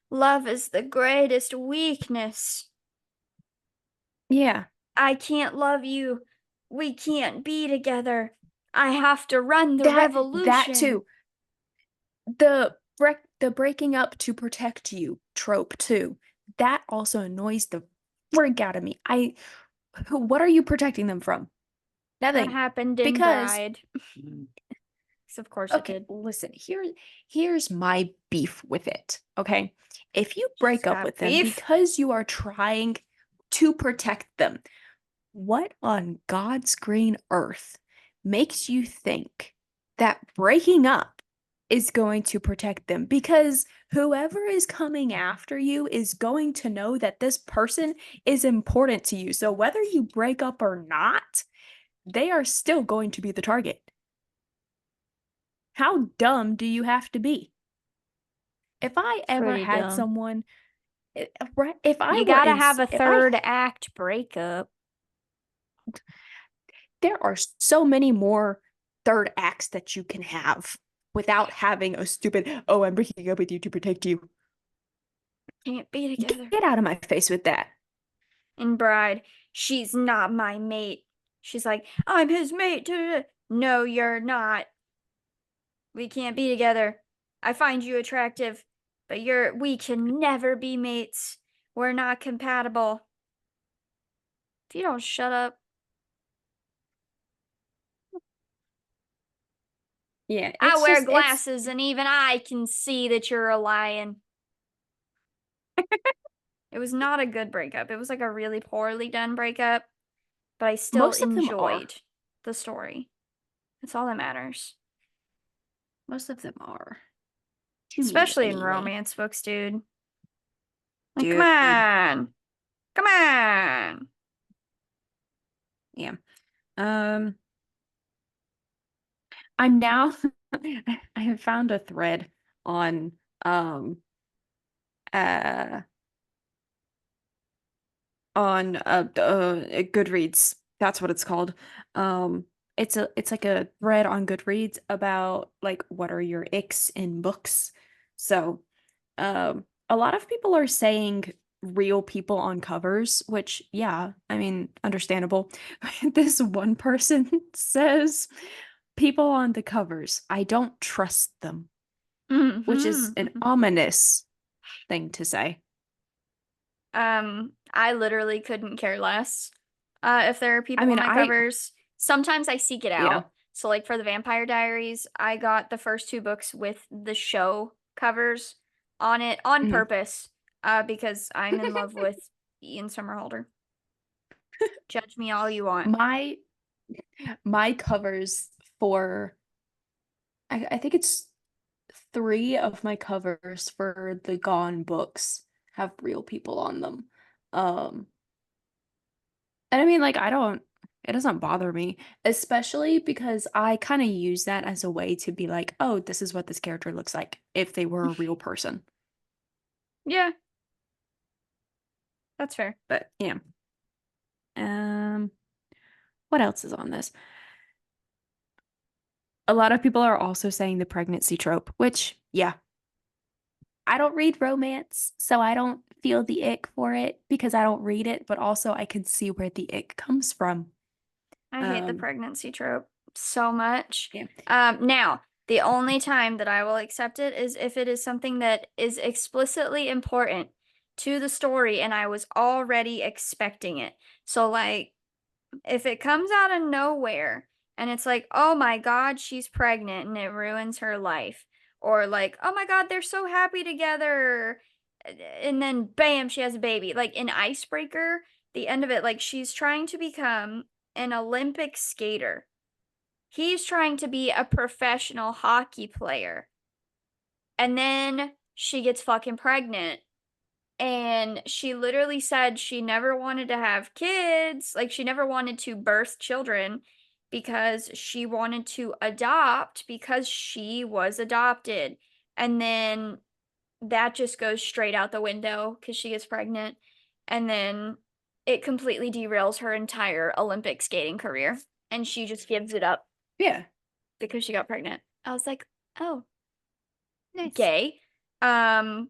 love is the greatest weakness. Yeah. I can't love you. We can't be together. I have to run the That revolution. too. The breaking up to protect you trope too. That also annoys the frig out of me. What are you protecting them from? That Nothing. happened in Because Bride. So of course it okay, did. listen, here's my beef with it. Okay. If you She's break up with got them beef. because you are trying to protect them, what on God's green earth makes you think that breaking up is going to protect them? Because whoever is coming after you is going to know that this person is important to you. So whether you break up or not, they are still going to be the target. How dumb do you have to be? If I ever Pretty had dumb. someone, if I You were gotta in, have a if I third act breakup. there are so many more third acts that you can have without having a stupid, oh, I'm breaking up with you to protect you. Can't be together. Get out of my face with that. In Bride, she's not my mate. She's like, I'm his mate. No, you're not. We can't be together. I find you attractive, but we can never be mates. We're not compatible. If you don't shut up, Yeah, I it's wear just, it's glasses and even I can see that you're a lion. It was not a good breakup. It was like a really poorly done breakup, but I still most of them are. enjoyed the story. That's all that matters. Most of them are. To me, Especially in anyway. romance books, dude. Like, come Dude. on. Come on. Yeah. Um, I'm now I have found a thread on um uh Goodreads. That's what it's called. Um, it's like a thread on Goodreads about like what are your icks in books. So, a lot of people are saying real people on covers, which yeah, I mean, understandable. This one person says people on the covers, I don't trust them, which is an Mhm. ominous thing to say. I literally couldn't care less. If there are I people on mean, my covers, sometimes I seek it yeah. out. So, like for the Vampire Diaries, I got the first two books with the show covers on it on Mhm. purpose, because I'm in love with Ian Somerhalder. Judge me all you want. My my covers for I think it's three of my covers for the Gone books have real people on them. Um, and I mean, like, it doesn't bother me, especially because I kind of use that as a way to be like, oh, this is what this character looks like if they were a real person. Yeah, that's fair. But yeah. Um, what else is on this? A lot of people are also saying the pregnancy trope, which, yeah, I don't read romance, so I don't feel the ick for it because I don't read it, but also I can see where the ick comes from. I hate the Um, pregnancy trope so much. yeah. Now, the only time that I will accept it is if it is something that is explicitly important to the story and I was already expecting it. So, like, if it comes out of nowhere and it's like, oh my God, she's pregnant and it ruins her life. Or like, oh my God, they're so happy together. And then bam, she has a baby. Like in Icebreaker, the end of it, like she's trying to become an Olympic skater. He's trying to be a professional hockey player. And then she gets fucking pregnant and she literally said she never wanted to have kids, like she never wanted to birth children because she wanted to adopt because she was adopted. And then that just goes straight out the window because she gets pregnant. And then it completely derails her entire Olympic skating career. And she just gives it up Yeah. because she got pregnant. I was like, oh, Nice. gay. And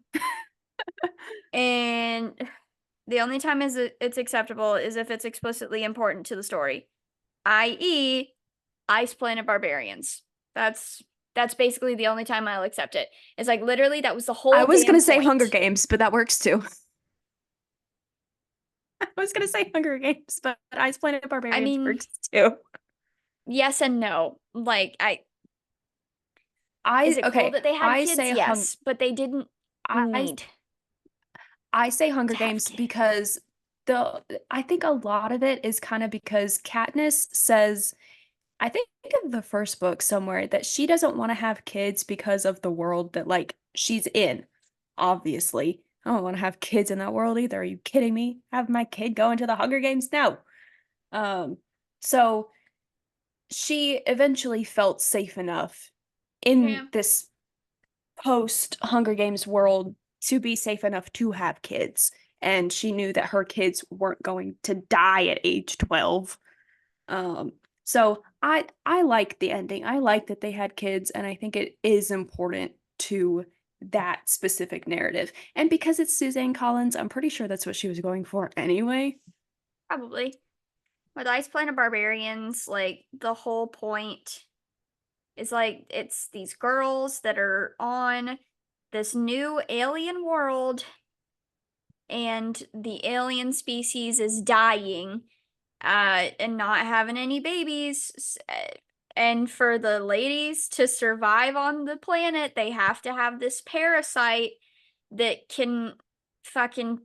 the only time it's acceptable is if it's explicitly important to the story, i.e., Ice Planet Barbarians. That's basically the only time I'll accept it. It's like literally that was the I whole was damn gonna say Hunger point. Games, but that works too. I was gonna say Hunger Games, but Ice Planet I Barbarians mean, works too. yes and no. Like, is it cool that they had I kids? say Yes, but they didn't I need I say Hunger to have Games kids. because I think a lot of it is kind of because Katniss says, I think in the first book somewhere, that she doesn't want to have kids because of the world that like she's in. Obviously, I don't want to have kids in that world either. Are you kidding me? Have my kid go into the Hunger Games? No. Um, so she eventually felt safe enough in Yeah. this post Hunger Games world to be safe enough to have kids. And she knew that her kids weren't going to die at age 12. Um, so I like the ending. I like that they had kids, and I think it is important to that specific narrative. And because it's Suzanne Collins, I'm pretty sure that's what she was going for anyway. Probably. With Ice Planet Barbarians, like the whole point is like it's these girls that are on this new alien world and the alien species is dying and not having any babies. And for the ladies to survive on the planet, they have to have this parasite that can fucking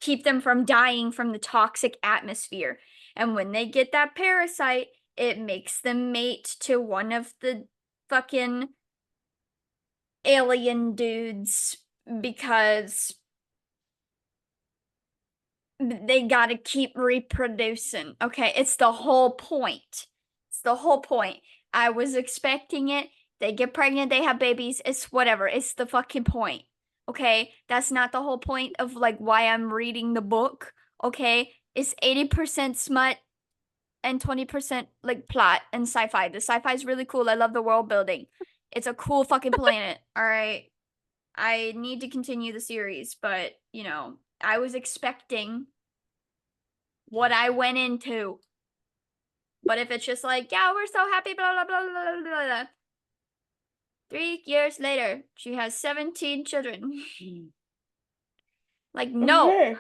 keep them from dying from the toxic atmosphere. And when they get that parasite, it makes them mate to one of the fucking alien dudes because they gotta keep reproducing. Okay, it's the whole point. It's the whole point. I was expecting it. They get pregnant, they have babies. It's whatever. It's the fucking point. Okay, that's not the whole point of like why I'm reading the book. Okay, it's 80% smut and 20% like plot and sci-fi. The sci-fi is really cool. I love the world building. It's a cool fucking planet. All right. I need to continue the series, but I was expecting what I went into. But if it's just like, yeah, we're so happy, blah, blah, blah, blah, blah, blah. 3 years later, she has 17 children. Like, no, Okay.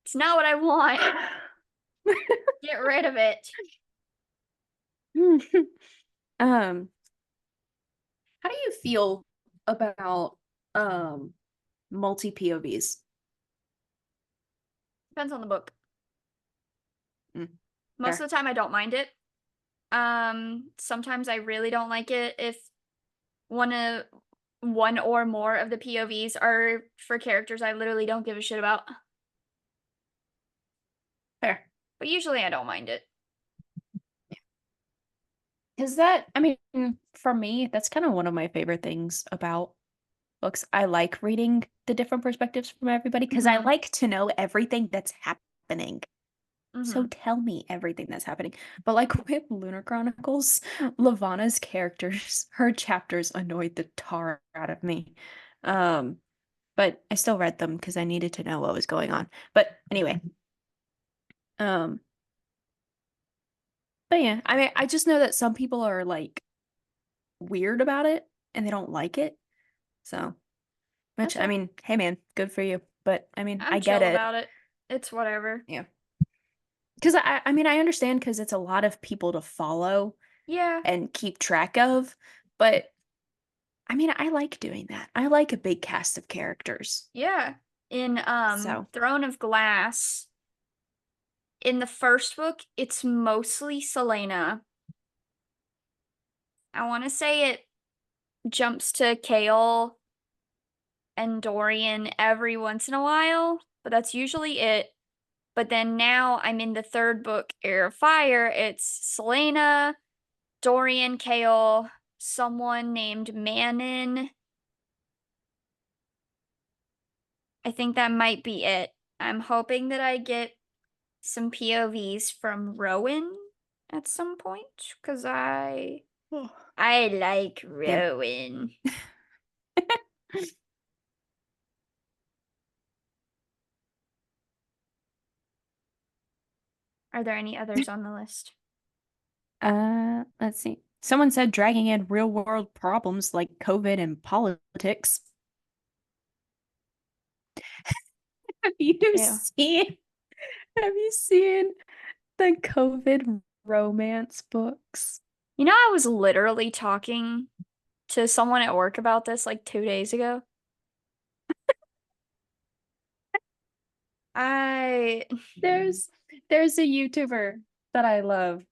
it's not what I want. Get rid of it. um, how do you feel about multi POVs? Depends on the book. Mm, Most fair. of the time, I don't mind it. Sometimes I really don't like it if one or more of the POVs are for characters I literally don't give a shit about. Fair. But usually I don't mind it. Because that, I mean, for me, that's kind of one of my favorite things about books. I like reading the different perspectives from everybody because I Mm-hmm. like to know everything that's happening. So Mm-hmm. tell me everything that's happening. But like with Lunar Chronicles, Lavana's characters, her chapters annoyed the tar out of me. Um, but I still read them because I needed to know what was going on. But anyway, um, but yeah, I mean, I just know that some people are like weird about it and they don't like it. So, which That's I fair. mean, hey man, good for you. But I mean, I I'm get chill it. about it. It's whatever. Yeah. Because I mean, I understand because it's a lot of people to follow Yeah. and keep track of, but I mean, I like doing that. I like a big cast of characters. Yeah. In So, Throne of Glass, in the first book, it's mostly Selena. I want to say it jumps to Kale and Dorian every once in a while, but that's usually it. But then now I'm in the third book, Air of Fire. It's Selena, Dorian, Kale, someone named Manon. I think that might be it. I'm hoping that I get some POVs from Rowan at some point because I I like Yeah. Rowan. Are there any others on the list? Let's see. Someone said dragging in real world problems like COVID and politics. Have you Ew. seen have you seen the COVID romance books? You know, I was literally talking to someone at work about this like 2 days ago. I There's there's a YouTuber that I love,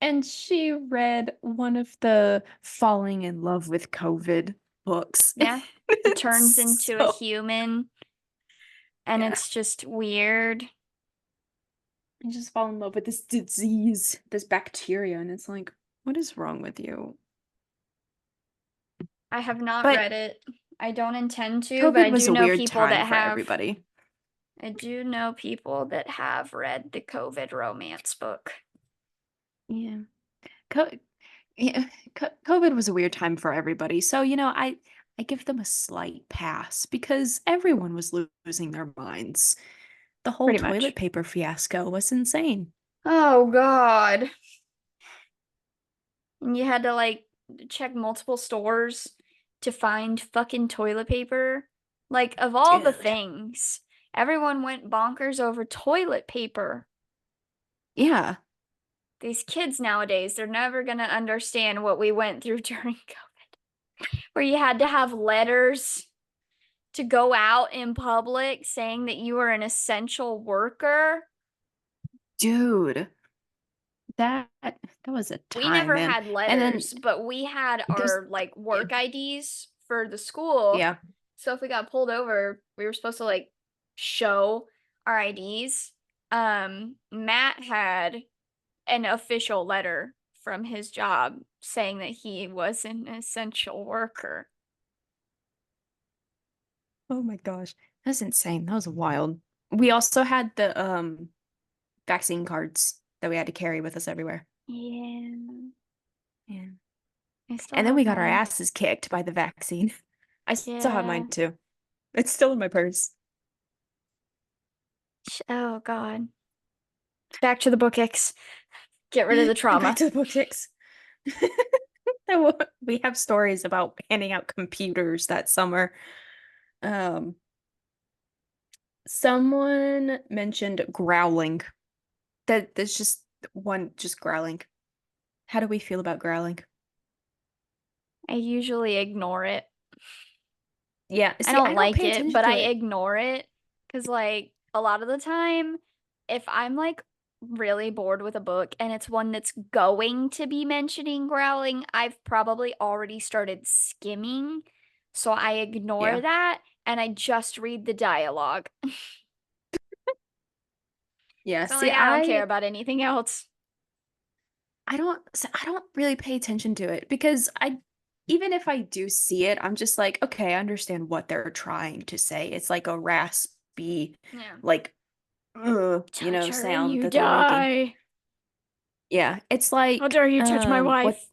and she read one of the Falling in Love with COVID books. Yeah, he turns It's into a so human and yeah. it's just weird. I just fall in love with this disease, this bacteria, and it's like, what is wrong with you? I have not But read it. I don't intend to, but COVID was a weird time for everybody. I do know people that have read the COVID romance book. Yeah. Co yeah, COVID was a weird time for everybody. So, I give them a slight pass because everyone was losing their minds. The whole Pretty toilet much. paper fiasco was insane. Oh God. And you had to like check multiple stores to find fucking toilet paper. Like, of all the Dude. things, everyone went bonkers over toilet paper. Yeah. These kids nowadays, they're never gonna understand what we went through during COVID, where you had to have letters to go out in public saying that you were an essential worker. Dude. That was a We time, never man. had And then letters, but we had there's our like yeah. work IDs for the school. Yeah. So if we got pulled over, we were supposed to like show our IDs. Matt had an official letter from his job saying that he was an essential worker. Oh my gosh. That's insane. That was wild. We also had the vaccine cards that we had to carry with us everywhere. Yeah, Yeah. I still And then have we got our mine. asses kicked by the vaccine. I still have Yeah. mine too. It's still in my purse. Oh God. Back to the book Icks. Get rid of the Back trauma. to the book ticks. We have stories about handing out computers that summer. Um, Someone mentioned growling. That's just one, just growling. How do we feel about growling? I usually ignore it. Yeah, I see, don't I don't like pay it, attention but I to it. ignore it because, like, a lot of the time, if I'm like really bored with a book and it's one that's going to be mentioning growling, I've probably already started skimming. So I ignore Yeah. that and I just read the dialogue. Yeah, So, see, like, I don't care about anything else. I don't really pay attention to it because even if I do see it, I'm just like, okay, I understand what they're trying to say. It's like a raspy, Yeah. like, Touch her and sound you that they're making. die. Yeah, it's How like, dare you touch my what? wife?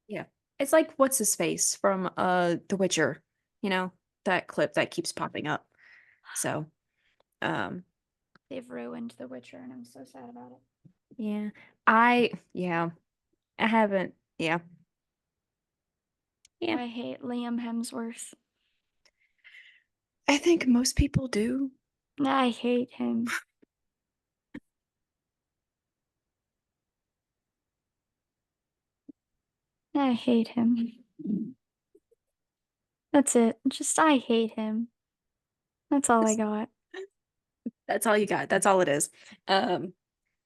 Yeah, it's like what's his face from The Witcher. You know, that clip that keeps popping up. So, um, They've ruined The Witcher and I'm so sad about it. yeah, yeah, I haven't, yeah, yeah. I hate Liam Hemsworth. I think most people do. I hate him. I hate him. That's it. Just I hate him. That's all I got. That's all you got. That's all it is. Um,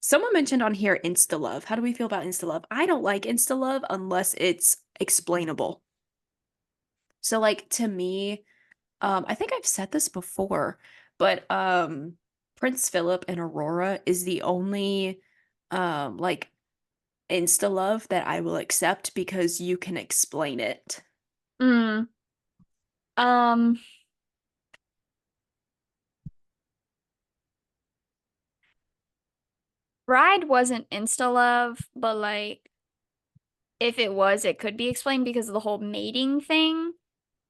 Someone mentioned on here Instalove. How do we feel about Instalove? I don't like Instalove unless it's explainable. So like to me, I think I've said this before, but Prince Philip and Aurora is the only like Instalove that I will accept because you can explain it. Mm. Um, Bride wasn't insta love, but like if it was, it could be explained because of the whole mating thing.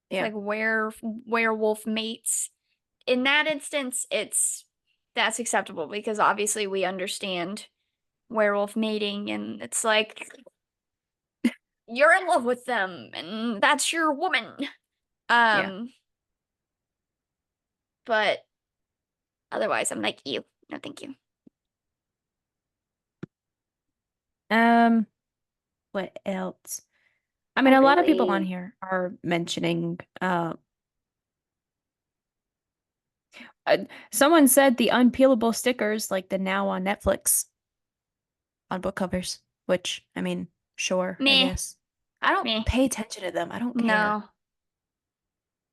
Yeah. Like werewolf mates. In that instance, that's acceptable because obviously we understand werewolf mating and it's like you're in love with them and that's your woman. Yeah. But otherwise I'm like, you. No, thank you. What else? I I mean, a lot of people on really here are mentioning someone said the unpeelable stickers like the now on Netflix on book covers, which I mean, sure, I meh, guess. I don't meh. pay attention to them. I don't care. No.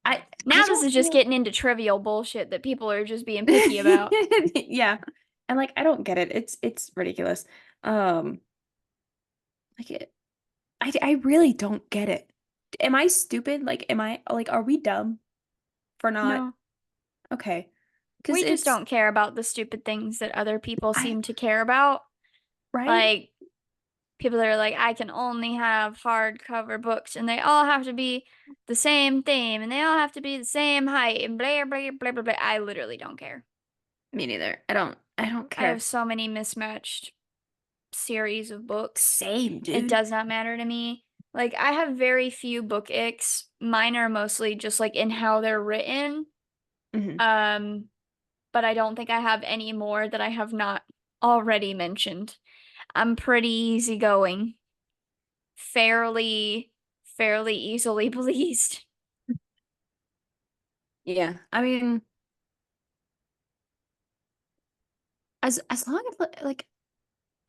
I Now this don't is just feel getting into trivial bullshit that people are just being picky about. yeah. And like I don't get it. It's ridiculous. Um like I really don't get it. Am I stupid? Like am I like are we dumb for not No. okay. Because We just it's don't care about the stupid things that other people I seem to care about. right? Like people that are like, I can only have hardcover books and they all have to be the same theme and they all have to be the same height and blah blah blah blah blah. I literally don't care. Me neither. I don't I have care. so many mismatched series of books. Same, It dude. does not matter to me. Like I have very few book icks. Mine are mostly just like in how they're written. Hmm. Um, but I don't think I have any more that I have not already mentioned. I'm pretty easygoing, fairly, fairly easily pleased. Yeah. I mean, as long as like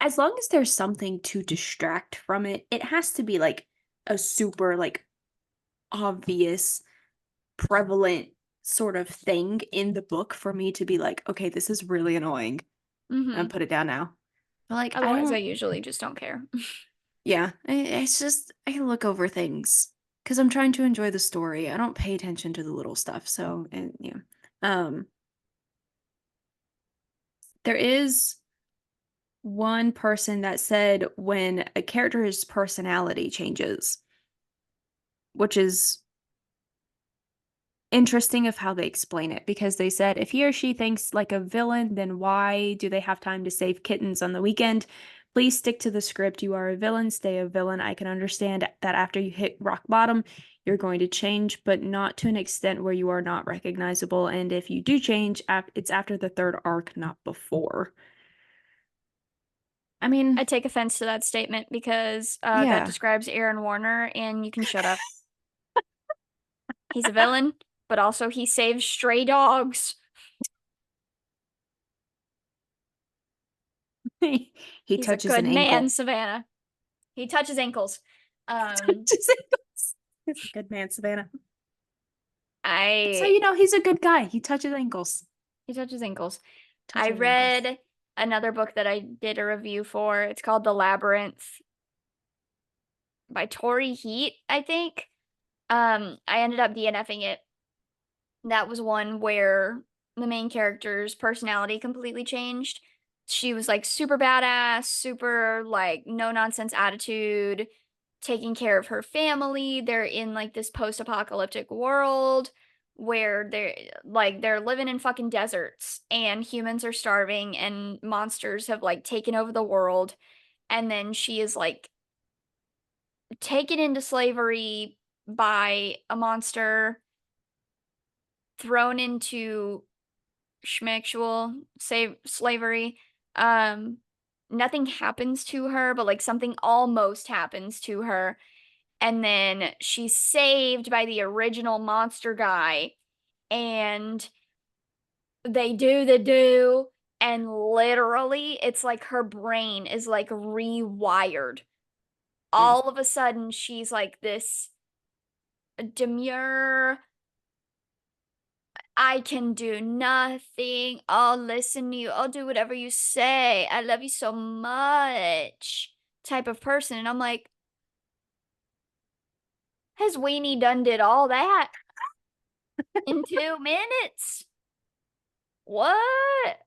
as long as there's something to distract from it, it has to be like a super like obvious, prevalent sort of thing in the book for me to be like, okay, this is really annoying and Hmm. put it down now. But like I Otherwise, I don't usually just don't care. yeah, it's just I look over things because I'm trying to enjoy the story. I don't pay attention to the little stuff. So, and yeah. Um, there is one person that said when a character's personality changes, which is interesting of how they explain it because they said if he or she thinks like a villain, then why do they have time to save kittens on the weekend? Please stick to the script. You are a villain, stay a villain. I can understand that after you hit rock bottom, you're going to change, but not to an extent where you are not recognizable. And if you do change, it's after the third arc, not before. I I mean, take offense to that statement because that yeah. describes Aaron Warner, and you can shut up. He's a villain, but also he saves stray dogs. He He's a touches an good man, ankle. Savannah. He touches ankles. Um, Touches ankles. He's a good man, Savannah. That's how I you know he's a good guy. He touches ankles. he touches ankles. I Touches ankles. read another book that I did a review for. It's called The Labyrinth by Tori Heat, I think. I ended up DNFing it. That was one where the main character's personality completely changed. She was like super badass, super like no nonsense attitude, taking care of her family. They're in like this post-apocalyptic world where they're living in fucking deserts and humans are starving and monsters have like taken over the world. And then she is like taken into slavery by a monster, thrown into schmexual save slavery. Um, Nothing happens to her, but like something almost happens to her. And then she's saved by the original monster guy, and they do the do, and literally it's like her brain is like rewired. Mm. All of a sudden, she's like this demure, I can do nothing. I'll listen to you. I'll do whatever you say. I love you so much type of person. And I'm like, has Weenie done did all that in 2 minutes? What?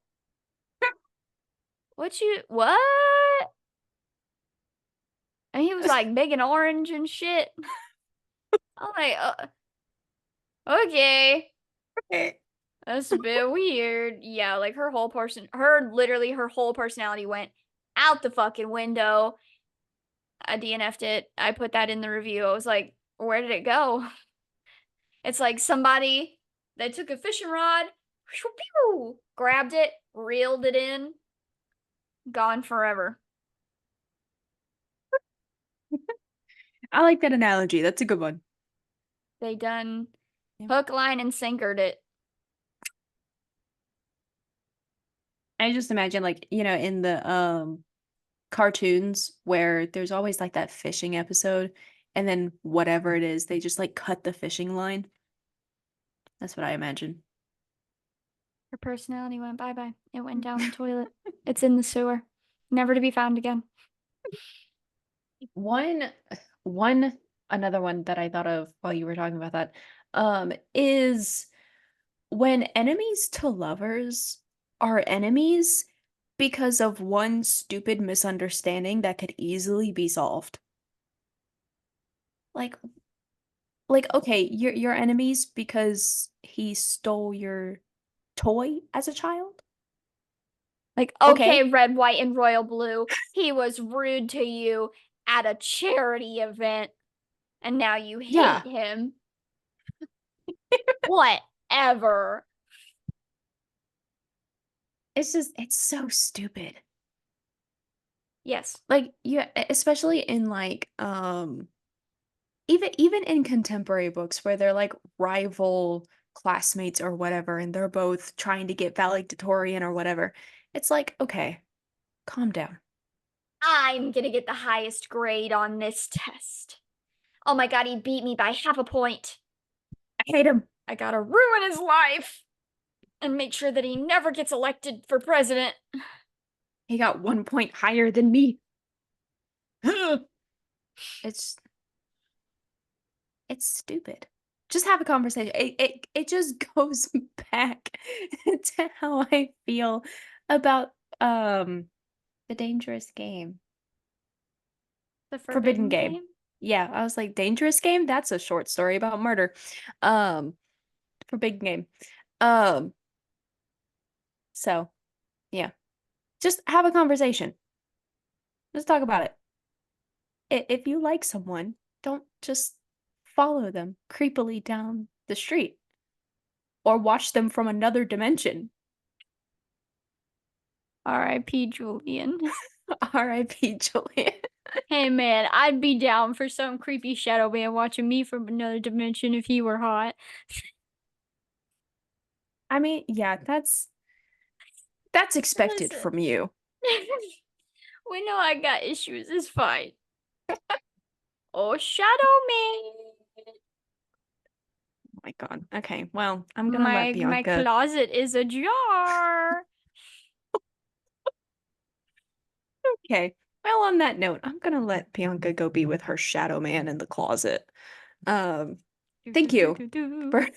What? And he was like big and orange and shit. I'm like, okay. That's a bit weird. Yeah, like her whole personality went out the fucking window. I DNF'd it. I put that in the review. I was like, where did it go? It's like somebody that took a fishing rod, grabbed it, reeled it in, gone forever. I like that analogy. That's a good one. They done Yeah. hook, line, and sinkered it. I just imagine like, in the cartoons where there's always like that fishing episode and then whatever it is, they just like cut the fishing line. That's what I imagine. Her personality went bye-bye. It went down the toilet. It's in the sewer. Never to be found again. One another one that I thought of while you were talking about that is when enemies to lovers are enemies because of one stupid misunderstanding that could easily be solved. Like okay, you're enemies because he stole your toy as a child? Like, Okay. okay, red, white, and royal blue. He was rude to you at a charity event, and now you Yeah. hate him. Whatever. It's so stupid. Yes. Like, yeah, especially in like even in contemporary books where they're like rival classmates or whatever and they're both trying to get valedictorian or whatever. It's like, okay, calm down. I'm gonna get the highest grade on this test. Oh my god, he beat me by half a point. I hate him. I gotta ruin his life and make sure that he never gets elected for president. He got 1 point higher than me. It's it's stupid. Just have a conversation. It just goes back to how I feel about the dangerous game. The Forbidden forbidden Game. game? Yeah, I was like, dangerous game? That's a short story about murder. Um, Forbidden Game. Um, so yeah. Just have a conversation. Let's talk about it. If you like someone, don't just follow them creepily down the street or watch them from another dimension. R.I.P. Julian. R.I.P. Julian. Hey man, I'd be down for some creepy shadow man watching me from another dimension if he were hot. I mean, yeah, that's expected Listen. from you. We know I got issues, it's fine. Oh, shadow man. Oh my God. Okay, well, I'm gonna let My Bianca. closet is ajar. Okay. Well, on that note, I'm gonna let Bianca go be with her shadow man in the closet. Um, Thank you for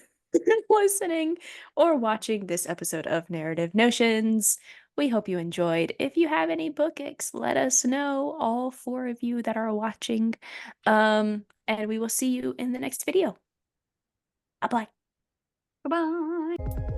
listening or watching this episode of Narrative Notions. We hope you enjoyed. If you have any book icks, let us know, all four of you that are watching. And we will see you in the next video. Bye-bye. Goodbye.